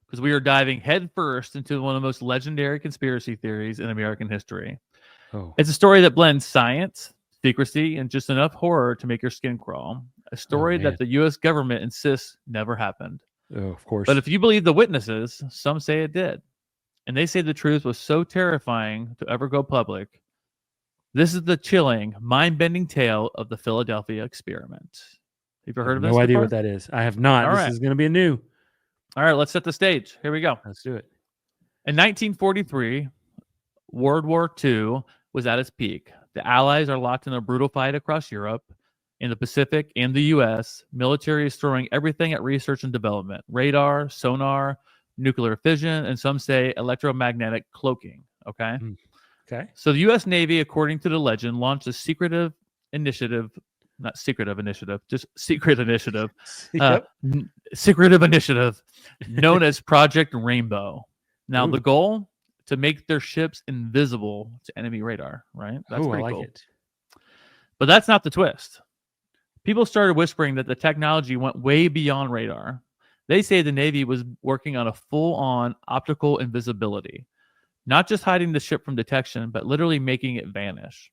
Because we are diving headfirst into one of the most legendary conspiracy theories in American history. Oh. It's a story that blends science, secrecy, and just enough horror to make your skin crawl. A story that the U.S. government insists never happened. Oh, of course. But if you believe the witnesses, some say it did. And they say the truth was so terrifying to ever go public. This is the chilling, mind-bending tale of the Philadelphia experiment. Have you heard of this? No idea what that is. I have not. All This is going to be a new. All right, let's set the stage. Here we go. Let's do it. In 1943, World War II was at its peak. The Allies are locked in a brutal fight across Europe. In the Pacific and the U.S., military is throwing everything at research and development. Radar, sonar, nuclear fission, and some say electromagnetic cloaking. Okay? Okay. So the U.S. Navy, according to the legend, launched a secretive initiative. Not secretive initiative, just secret initiative. Yep. Secretive initiative known as Project Rainbow. Now, Ooh. the goal, to make their ships invisible to enemy radar, right? That's I pretty like cool. it. But that's not the twist. People started whispering that the technology went way beyond radar. They say the Navy was working on a full-on optical invisibility, not just hiding the ship from detection, but literally making it vanish.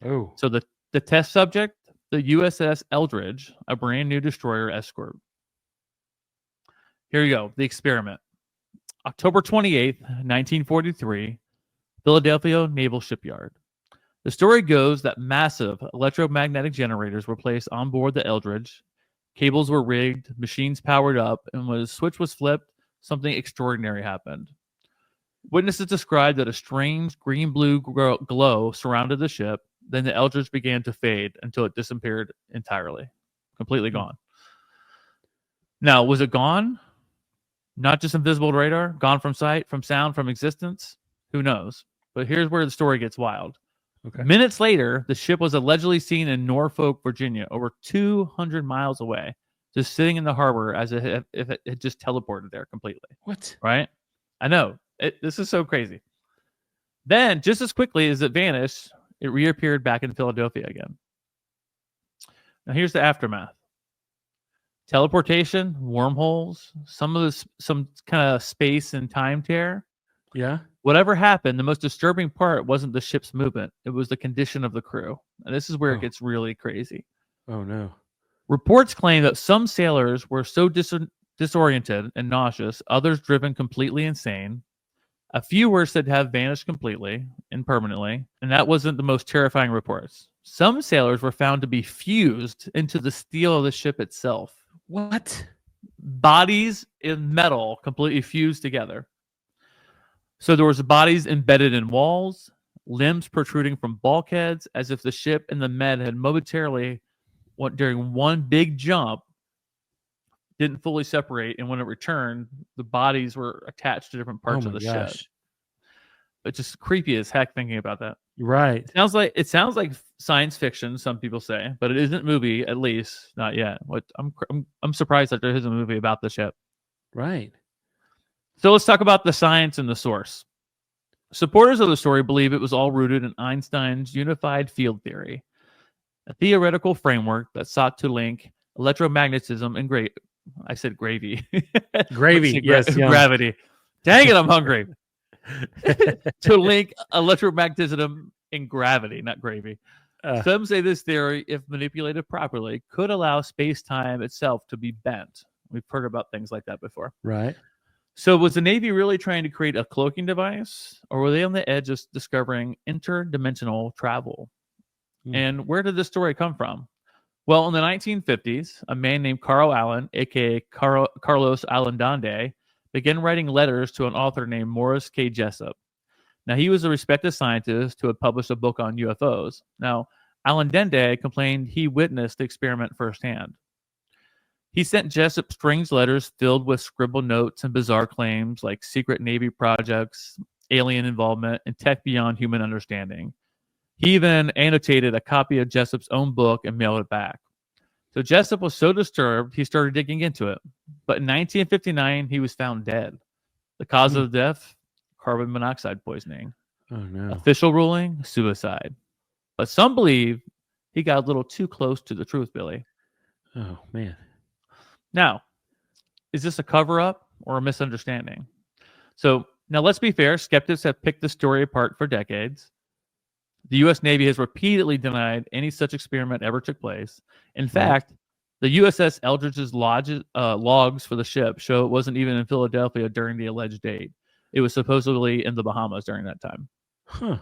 Oh. So the test subject, the USS Eldridge, a brand new destroyer escort. Here you go, the experiment. October 28th, 1943, Philadelphia Naval Shipyard. The story goes that massive electromagnetic generators were placed on board the Eldridge. Cables were rigged, machines powered up, and when the switch was flipped, something extraordinary happened. Witnesses described that a strange green-blue glow surrounded the ship. Then the Eldridge began to fade until it disappeared entirely, completely gone. Now, was it gone? Not just invisible to radar, gone from sight, from sound, from existence? Who knows? But here's where the story gets wild. Okay. Minutes later, the ship was allegedly seen in Norfolk, Virginia, over 200 miles away, just sitting in the harbor as if it had just teleported there completely. What? Right? I know. This is so crazy. Then, just as quickly as it vanished, it reappeared back in Philadelphia again. Now, here's the aftermath. Teleportation, wormholes, some kind of space and time tear. Yeah. Whatever happened, the most disturbing part wasn't the ship's movement. It was the condition of the crew. And this is where it gets really crazy. Oh, no. Reports claim that some sailors were so disoriented and nauseous, others driven completely insane. A few were said to have vanished completely and permanently, and that wasn't the most terrifying reports. Some sailors were found to be fused into the steel of the ship itself. What? Bodies in metal completely fused together. So there was bodies embedded in walls, limbs protruding from bulkheads, as if the ship and the men had momentarily, during one big jump, didn't fully separate, and when it returned, the bodies were attached to different parts of the ship. It's just creepy as heck thinking about that. Right. It sounds like science fiction, some people say, but it isn't movie, at least not yet. I'm surprised that there isn't a movie about the ship. Right. So let's talk about the science and the source. Supporters of the story believe it was all rooted in Einstein's unified field theory, a theoretical framework that sought to link electromagnetism and gravy. Yes. Gravity. Dang it, I'm hungry. To link electromagnetism and gravity, not gravy. Some say this theory, if manipulated properly, could allow space-time itself to be bent. We've heard about things like that before. Right. So was the Navy really trying to create a cloaking device, or were they on the edge of discovering interdimensional travel? And where did this story come from? Well, in the 1950s, a man named Carl Allen, aka Carlos Allendande, began writing letters to an author named Morris K. Jessup. Now, he was a respected scientist who had published a book on UFOs. Now, Allendande complained he witnessed the experiment firsthand. He sent Jessup strange letters filled with scribbled notes and bizarre claims like secret Navy projects, alien involvement, and tech beyond human understanding. He even annotated a copy of Jessup's own book and mailed it back. So Jessup was so disturbed, he started digging into it. But in 1959, he was found dead. The cause of death? Carbon monoxide poisoning. Oh, no. Official ruling? Suicide. But some believe he got a little too close to the truth, Billy. Oh, man. Now, is this a cover-up or a misunderstanding? So, now let's be fair. Skeptics have picked the story apart for decades. The U.S. Navy has repeatedly denied any such experiment ever took place. In fact, the USS Eldridge's logs for the ship show it wasn't even in Philadelphia during the alleged date. It was supposedly in the Bahamas during that time. Huh.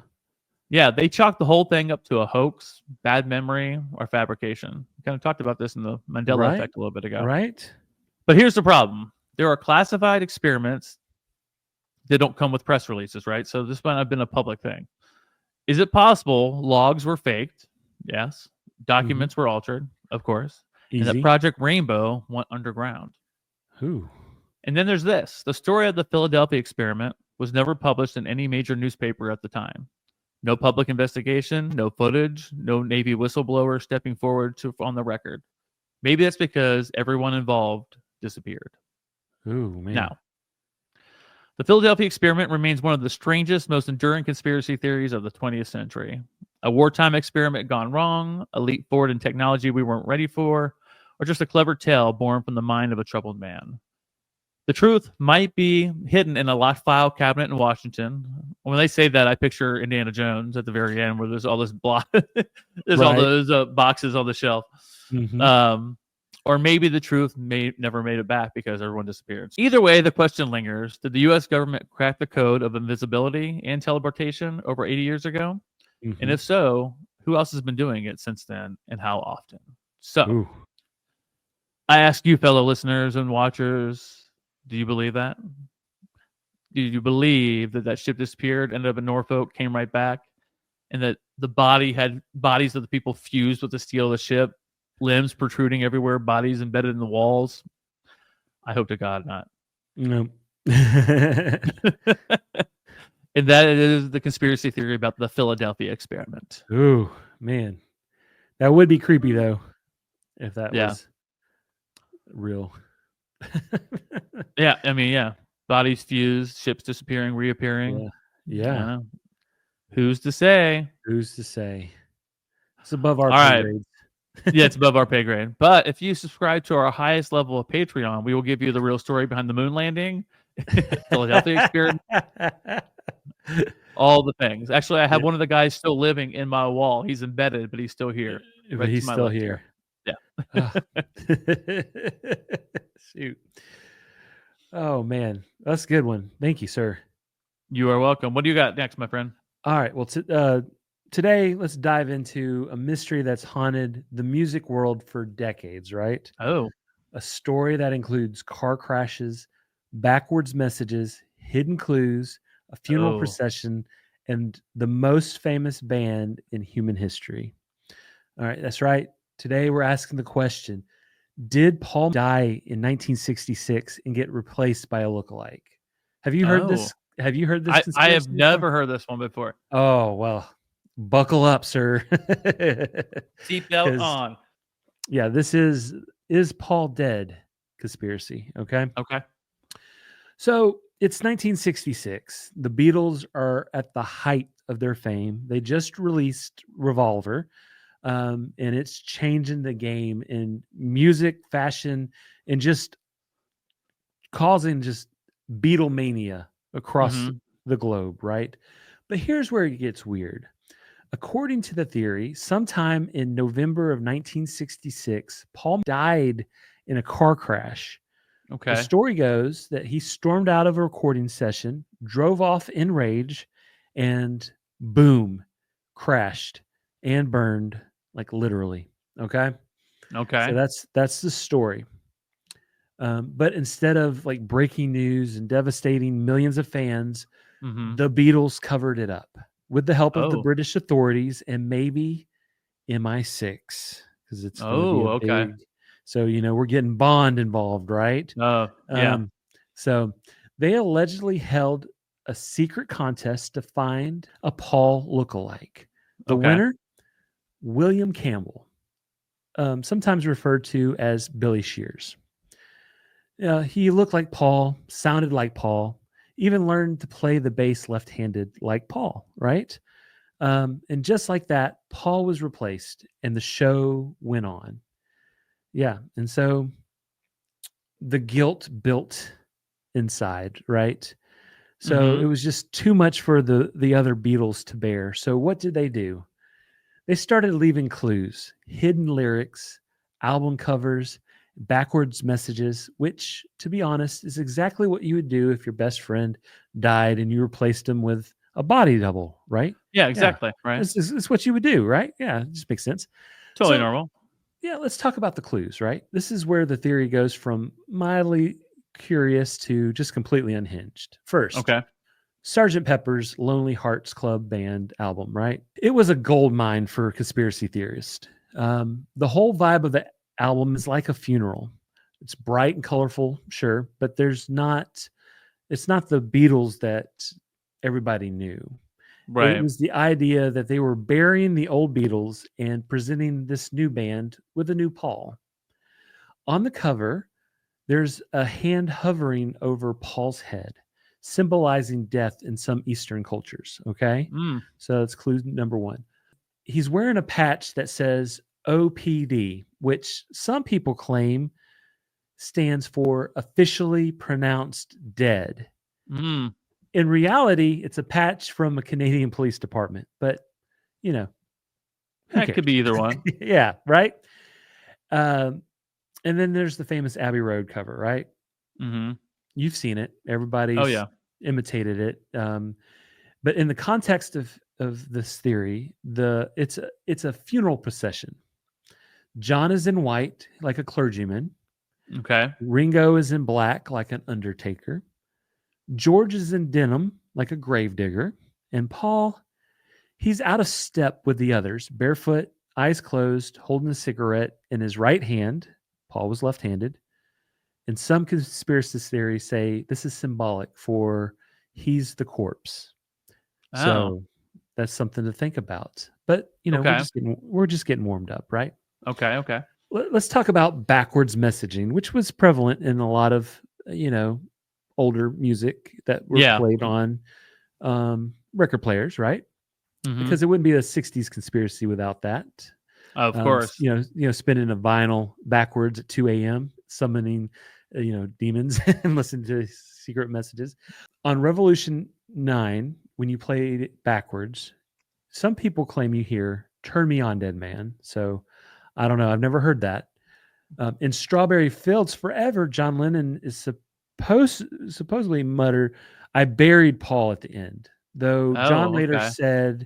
Yeah, they chalked the whole thing up to a hoax, bad memory, or fabrication. We kind of talked about this in the Mandela Effect a little bit ago. Right. But here's the problem. There are classified experiments that don't come with press releases, right? So this might not have been a public thing. Is it possible logs were faked? Yes. Documents were altered, of course. Easy. And that Project Rainbow went underground. Ooh. And then there's this. The story of the Philadelphia experiment was never published in any major newspaper at the time. No public investigation, no footage, no Navy whistleblower stepping forward on the record. Maybe that's because everyone involved disappeared. Ooh, man. Now, the Philadelphia experiment remains one of the strangest, most enduring conspiracy theories of the 20th century. A wartime experiment gone wrong, a leap forward in technology we weren't ready for, or just a clever tale born from the mind of a troubled man. The truth might be hidden in a locked file cabinet in Washington. When they say that, I picture Indiana Jones at the very end where there's all this there's all those boxes on the shelf. Or maybe the truth never made it back because everyone disappeared. Either way, the question lingers. Did the U.S. government crack the code of invisibility and teleportation over 80 years ago? And if so, who else has been doing it since then and how often? So, I ask you, fellow listeners and watchers, do you believe that? Do you believe that ship disappeared, ended up in Norfolk, came right back, and that the bodies of the people fused with the steel of the ship, limbs protruding everywhere, bodies embedded in the walls? I hope to God not. No. And that is the conspiracy theory about the Philadelphia experiment. Ooh, man. That would be creepy, though, if that was real. Yeah, I mean, yeah. Bodies fused, ships disappearing, reappearing. Yeah. Who's to say? Who's to say? It's above our pay grades. Yeah, it's above our pay grade. But if you subscribe to our highest level of Patreon, we will give you the real story behind the moon landing, Philadelphia experiment, all the things. Actually, I have one of the guys still living in my wall. He's embedded, but he's still here. But he's still here. Yeah. Shoot. Oh, man. That's a good one. Thank you, sir. You are welcome. What do you got next, my friend? All right. Well, today, let's dive into a mystery that's haunted the music world for decades, right? Oh. A story that includes car crashes, backwards messages, hidden clues, a funeral procession, and the most famous band in human history. All right. That's right. Today, we're asking the question, did Paul die in 1966 and get replaced by a lookalike? Have you heard this? Have you heard this? I have never heard this one before. Oh, well, buckle up, sir. Seatbelt on. Yeah, this is Paul dead conspiracy. Okay. Okay. So it's 1966. The Beatles are at the height of their fame. They just released Revolver. And it's changing the game in music, fashion, and just causing just Beatlemania across the globe, right? But here's where it gets weird. According to the theory, sometime in November of 1966, Paul died in a car crash. The Okay. story goes that he stormed out of a recording session, drove off in rage, and boom, crashed and burned, like literally. Okay. Okay. So that's the story. But instead of like breaking news and devastating millions of fans, Mm-hmm. the Beatles covered it up with the help of the Oh. British authorities and maybe MI6, because it's going to be Oh, a okay. big. So we're getting Bond involved, right? Oh, yeah. So they allegedly held a secret contest to find a Paul lookalike. The Okay. winner, William Campbell, sometimes referred to as Billy Shears. He looked like Paul, sounded like Paul, even learned to play the bass left-handed like Paul, right? And just like that, Paul was replaced and the show went on. Yeah. And so the guilt built inside, right? So it was just too much for the other Beatles to bear. So what did they do? They started leaving clues, hidden lyrics, album covers, backwards messages, which, to be honest, is exactly what you would do if your best friend died and you replaced him with a body double, right? Yeah, exactly. Right. It's what you would do, right? Yeah, it just makes sense. Totally So, normal. yeah, let's talk about the clues, right? This is where the theory goes from mildly curious to just completely unhinged. First, Okay. Sgt. Pepper's Lonely Hearts Club Band album, right? It was a gold mine for conspiracy theorists. The whole vibe of the album is like a funeral. It's bright and colorful, sure, but it's not the Beatles that everybody knew. Right. It was the idea that they were burying the old Beatles and presenting this new band with a new Paul. On the cover, there's a hand hovering over Paul's head, symbolizing death in some Eastern cultures. Okay. Mm. So that's clue number one. He's wearing a patch that says OPD, which some people claim stands for officially pronounced dead. Mm. In reality, it's a patch from a Canadian police department, but who That cares? could be either one. Yeah, right. And then there's the famous Abbey Road cover, right? Mm-hmm. You've seen it. Everybody's Oh, yeah. imitated it. But in the context of this theory, it's a funeral procession. John is in white, like a clergyman. Okay. Ringo is in black, like an undertaker. George is in denim, like a gravedigger. And Paul, he's out of step with the others, barefoot, eyes closed, holding a cigarette in his right hand. Paul was left-handed. And some conspiracy theories say this is symbolic for he's the corpse. Oh. So that's something to think about. But Okay. we're just getting warmed up, right? Okay. Okay. Let's talk about backwards messaging, which was prevalent in a lot of older music that were Yeah. played on record players, right? Mhm. Because it wouldn't be a 60s conspiracy without that. Of course. Spinning a vinyl backwards at 2 a.m., summoning, demons and listening to secret messages. On Revolution 9, when you played it backwards, some people claim you hear "Turn Me On, Dead Man." So I don't know. I've never heard that. In Strawberry Fields Forever, John Lennon is supposedly muttered, "I buried Paul" at the end. Though John Oh, later okay.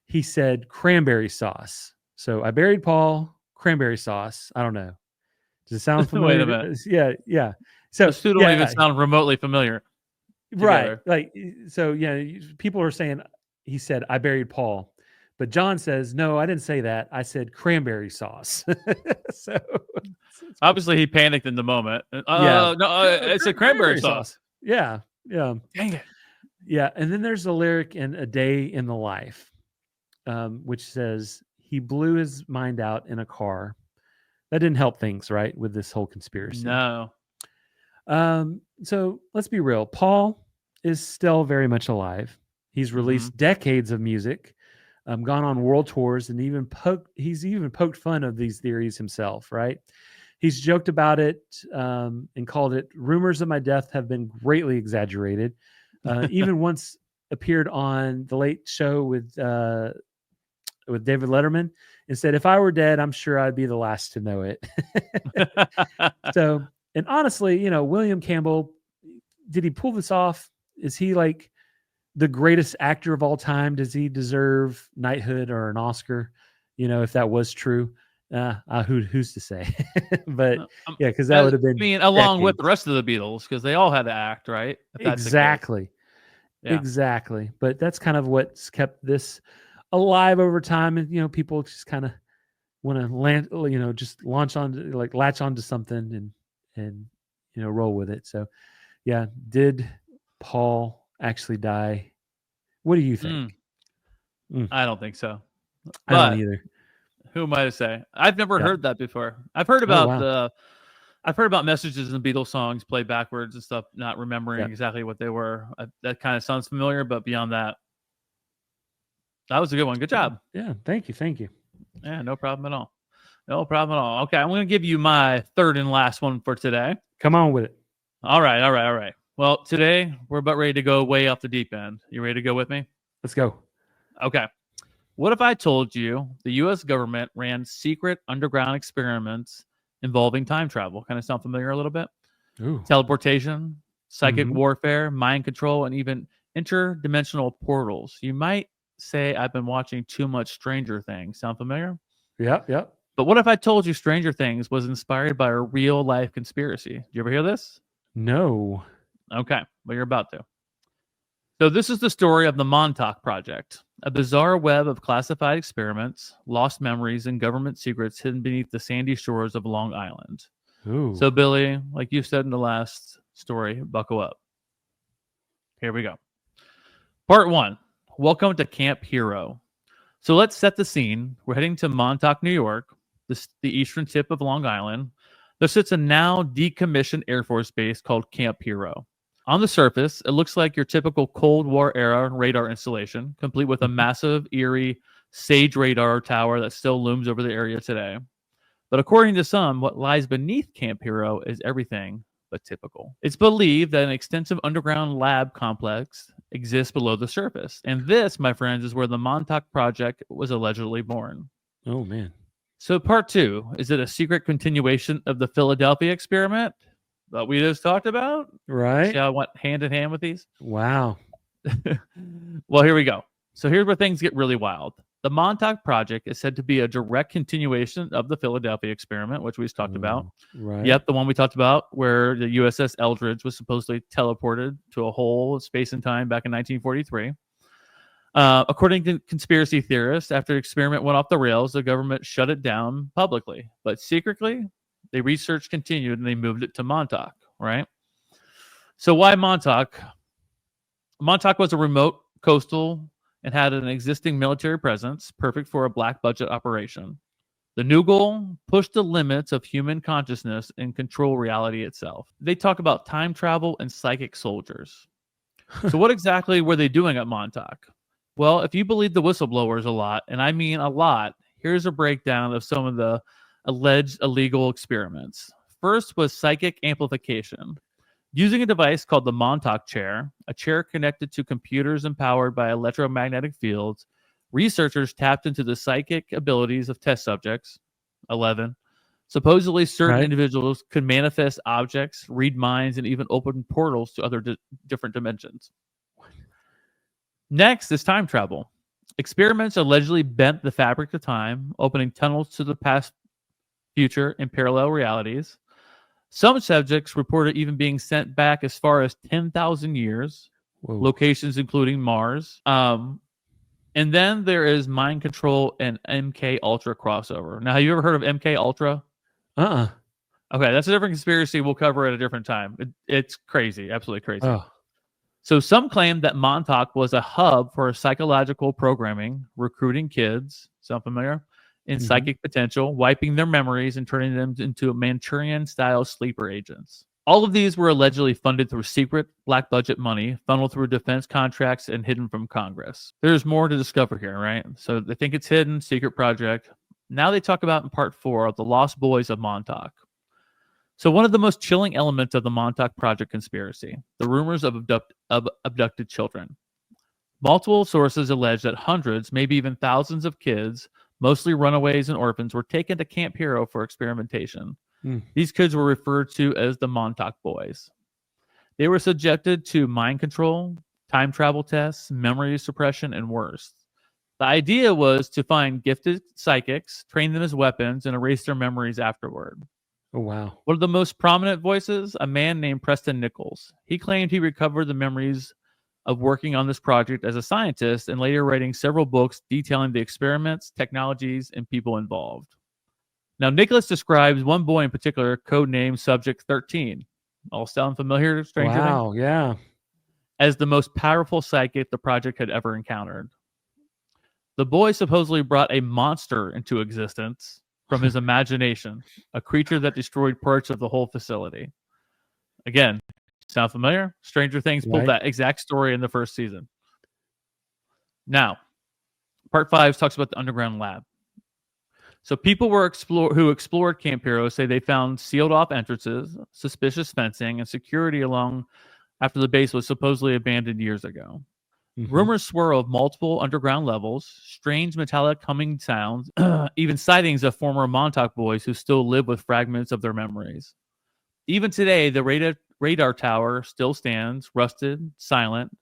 he said cranberry sauce. So I buried Paul, cranberry sauce. I don't know. Does it sound familiar? Wait a minute. Yeah. So Those two don't even sound remotely familiar. right. together. Like, so people are saying he said I buried Paul, but John says, no, I didn't say that. I said cranberry sauce. So Obviously, he panicked in the moment. Yeah. No, it's a cranberry sauce. Yeah. Dang it. Yeah. And then there's a lyric in A Day in the Life, which says he blew his mind out in a car. That didn't help things, right, with this whole conspiracy. No. So let's be real. Paul is still very much alive. He's released decades of music, gone on world tours, and he's even poked fun of these theories himself, right? He's joked about it and called it "Rumors of my death have been greatly exaggerated." Even once appeared on the Late Show with with David Letterman and said, if I were dead, I'm sure I'd be the last to know it. So, and honestly, you know, William Campbell, did he pull this off? Is he like the greatest actor of all time? Does he deserve knighthood or an Oscar? You know, if that was true, who's to say? But yeah, because that would have been. I mean, along with decades. the rest of the Beatles, because they all had to act, right? If that's the case. Exactly. Yeah. Exactly. But that's kind of what's kept this alive over time. And, you know, people just kind of want to land, you know, just latch onto something and, you know, roll with it. So yeah. Did Paul actually die? What do you think? I don't think so. I don't either. Who am I to say? I've never heard that before. I've heard about I've heard about messages in Beatles songs played backwards and stuff, not remembering exactly what they were. That kind of sounds familiar, but beyond that, that was a good one. Good job. Yeah, thank you. Yeah, no problem at all. No problem at all. Okay, I'm going to give you my third and last one for today. Come on with it. All right. Well, today we're about ready to go way off the deep end. You ready to go with me? Let's go. Okay. What if I told you the U.S. government ran secret underground experiments involving time travel? Kind of sound familiar a little bit? Ooh. Teleportation, psychic warfare, mind control, and even interdimensional portals. You might say I've been watching too much Stranger Things. Sound familiar? Yep. But what if I told you Stranger Things was inspired by a real life conspiracy? Did you ever hear this? No. Okay, well, you're about to. So this is the story of the Montauk Project, a bizarre web of classified experiments, lost memories, and government secrets hidden beneath the sandy shores of Long Island. Ooh. So, Billy, like you said in the last story, buckle up. Here we go. Part 1. Welcome to Camp Hero. So let's set the scene. We're heading to Montauk, New York, the eastern tip of Long Island. There sits a now decommissioned Air Force base called Camp Hero. On the surface, it looks like your typical Cold War era radar installation, complete with a massive, eerie Sage radar tower that still looms over the area today. But according to some, what lies beneath Camp Hero is everything but typical. It's believed that an extensive underground lab complex exists below the surface. And this, my friends, is where the Montauk Project was allegedly born. Oh, man. So part 2, is it a secret continuation of the Philadelphia experiment that we just talked about? Right. See how I went hand in hand with these? Wow. Well, here we go. So here's where things get really wild. The Montauk Project is said to be a direct continuation of the Philadelphia experiment, which we just talked about. Right. Yep, the one we talked about where the USS Eldridge was supposedly teleported to a hole of space and time back in 1943. According to conspiracy theorists, after the experiment went off the rails, the government shut it down publicly. But secretly, the research continued and they moved it to Montauk, right? So why Montauk? Montauk was a remote coastal and had an existing military presence, perfect for a black budget operation. The new goal, push the limits of human consciousness and control reality itself. They talk about time travel and psychic soldiers. So what exactly were they doing at Montauk? Well, if you believe the whistleblowers a lot, and I mean a lot, here's a breakdown of some of the alleged illegal experiments. First was psychic amplification. Using a device called the Montauk chair, a chair connected to computers and powered by electromagnetic fields, researchers tapped into the psychic abilities of test subjects, 11. Supposedly, certain individuals could manifest objects, read minds, and even open portals to other different dimensions. Next is time travel. Experiments allegedly bent the fabric of time, opening tunnels to the past, future, and parallel realities. Some subjects reported even being sent back as far as 10,000 years, locations including Mars. And then there is mind control and MK Ultra crossover. Now, have you ever heard of MK Ultra? Okay, that's a different conspiracy we'll cover at a different time. It's crazy, absolutely crazy. Oh. So some claim that Montauk was a hub for psychological programming, recruiting kids, sound familiar, in psychic potential, wiping their memories and turning them into Manchurian-style sleeper agents. All of these were allegedly funded through secret, black budget money, funneled through defense contracts, and hidden from Congress. There's more to discover here, right? So they think it's hidden, secret project. Now they talk about in part 4 of the Lost Boys of Montauk. So one of the most chilling elements of the Montauk Project conspiracy, the rumors of abducted children. Multiple sources allege that hundreds, maybe even thousands of kids, mostly runaways and orphans, were taken to Camp Hero for experimentation. These kids were referred to as the Montauk Boys. They were subjected to mind control, time travel tests, memory suppression, and worse. The idea was to find gifted psychics, train them as weapons, and erase their memories afterward. Oh, wow. One of the most prominent voices, a man named Preston Nichols. He claimed he recovered the memories of working on this project as a scientist and later writing several books detailing the experiments, technologies, and people involved. Now, Nicholas describes one boy in particular, codenamed Subject 13. All sound familiar, stranger? Wow, yeah. As the most powerful psychic the project had ever encountered. The boy supposedly brought a monster into existence from his imagination, a creature that destroyed parts of the whole facility. Again, sound familiar? Stranger Things pulled that exact story in the first season. Now, part 5 talks about the underground lab. So people who explored Camp Hero say they found sealed off entrances, suspicious fencing, and security along after the base was supposedly abandoned years ago. Rumors swirl of multiple underground levels, strange metallic humming sounds, even sightings of former Montauk boys who still live with fragments of their memories. Even today, the radar tower still stands, rusted, silent,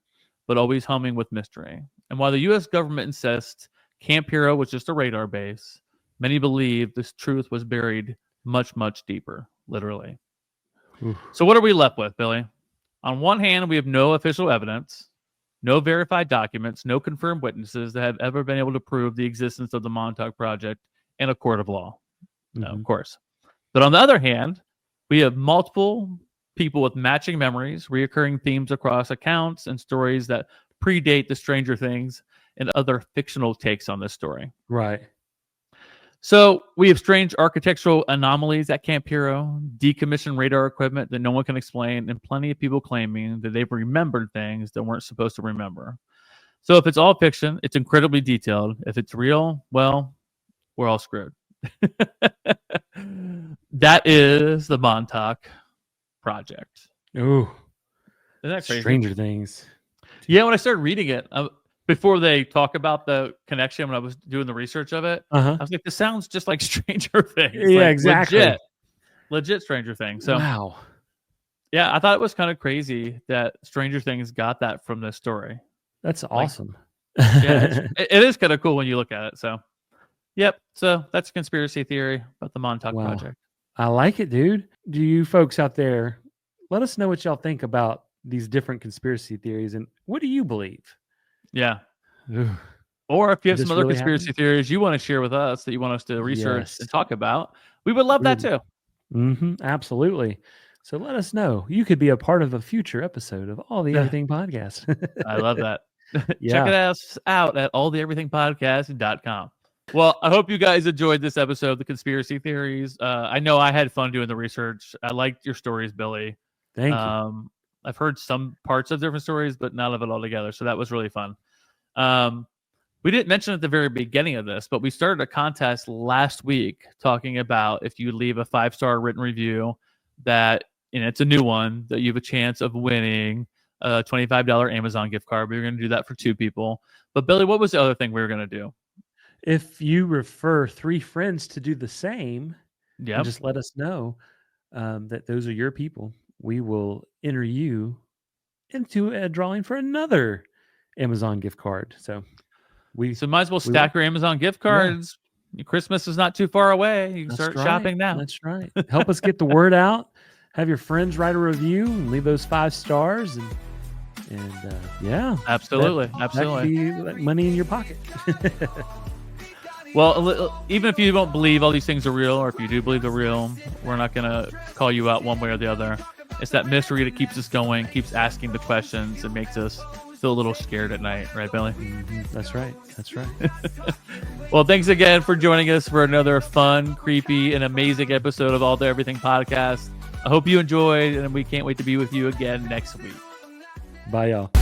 but always humming with mystery. And while the U.S. government insists Camp Hero was just a radar base, many believe this truth was buried much, much deeper, literally. So what are we left with, Billy? On one hand, we have no official evidence, no verified documents, no confirmed witnesses that have ever been able to prove the existence of the Montauk Project in a court of law. No, of course. But on the other hand, we have multiple people with matching memories, reoccurring themes across accounts, and stories that predate the Stranger Things and other fictional takes on this story. Right. So we have strange architectural anomalies at Camp Hero, decommissioned radar equipment that no one can explain, and plenty of people claiming that they've remembered things that weren't supposed to remember. So if it's all fiction, it's incredibly detailed. If it's real, well, we're all screwed. That is the Montauk Project. Ooh. Isn't that crazy? Stranger Things. Yeah, when I started reading it, before they talk about the connection, when I was doing the research of it, I was like, this sounds just like Stranger Things. Yeah, like, exactly. Legit Stranger Things. So, wow. Yeah, I thought it was kind of crazy that Stranger Things got that from this story. That's awesome. Yeah, it is kind of cool when you look at it. So, yep. So that's a conspiracy theory about the Montauk Project. I like it, dude. Do you folks out there, let us know what y'all think about these different conspiracy theories and what do you believe? Yeah. Or if you have some other really conspiracy theories you want to share with us that you want us to research and talk about, we would love that too. Absolutely. So let us know. You could be a part of a future episode of All the Everything Podcast. I love that. Check it out at alltheeverythingpodcast.com. Well, I hope you guys enjoyed this episode of the conspiracy theories. I know I had fun doing the research. I liked your stories, Billy. Thank you. I've heard some parts of different stories, but none of it all together. So that was really fun. We didn't mention at the very beginning of this, but we started a contest last week talking about if you leave a 5-star written review that, and it's a new one, that you have a chance of winning a $25 Amazon gift card. We were going to do that for 2 people. But Billy, what was the other thing we were going to do? If you refer 3 friends to do the same, and just let us know that those are your people. We will enter you into a drawing for another Amazon gift card. So might as well stack your Amazon gift cards. Yeah. Christmas is not too far away. You can start shopping now. That's right. Help us get the word out. Have your friends write a review and leave those 5 stars. And yeah. Absolutely. That could be like money in your pocket. Well, even if you don't believe all these things are real, or if you do believe they're real, we're not going to call you out one way or the other. It's that mystery that keeps us going, keeps asking the questions, and makes us feel a little scared at night. Right, Billy? That's right. That's right. Well, thanks again for joining us for another fun, creepy, and amazing episode of All the Everything Podcast. I hope you enjoyed, and we can't wait to be with you again next week. Bye, y'all.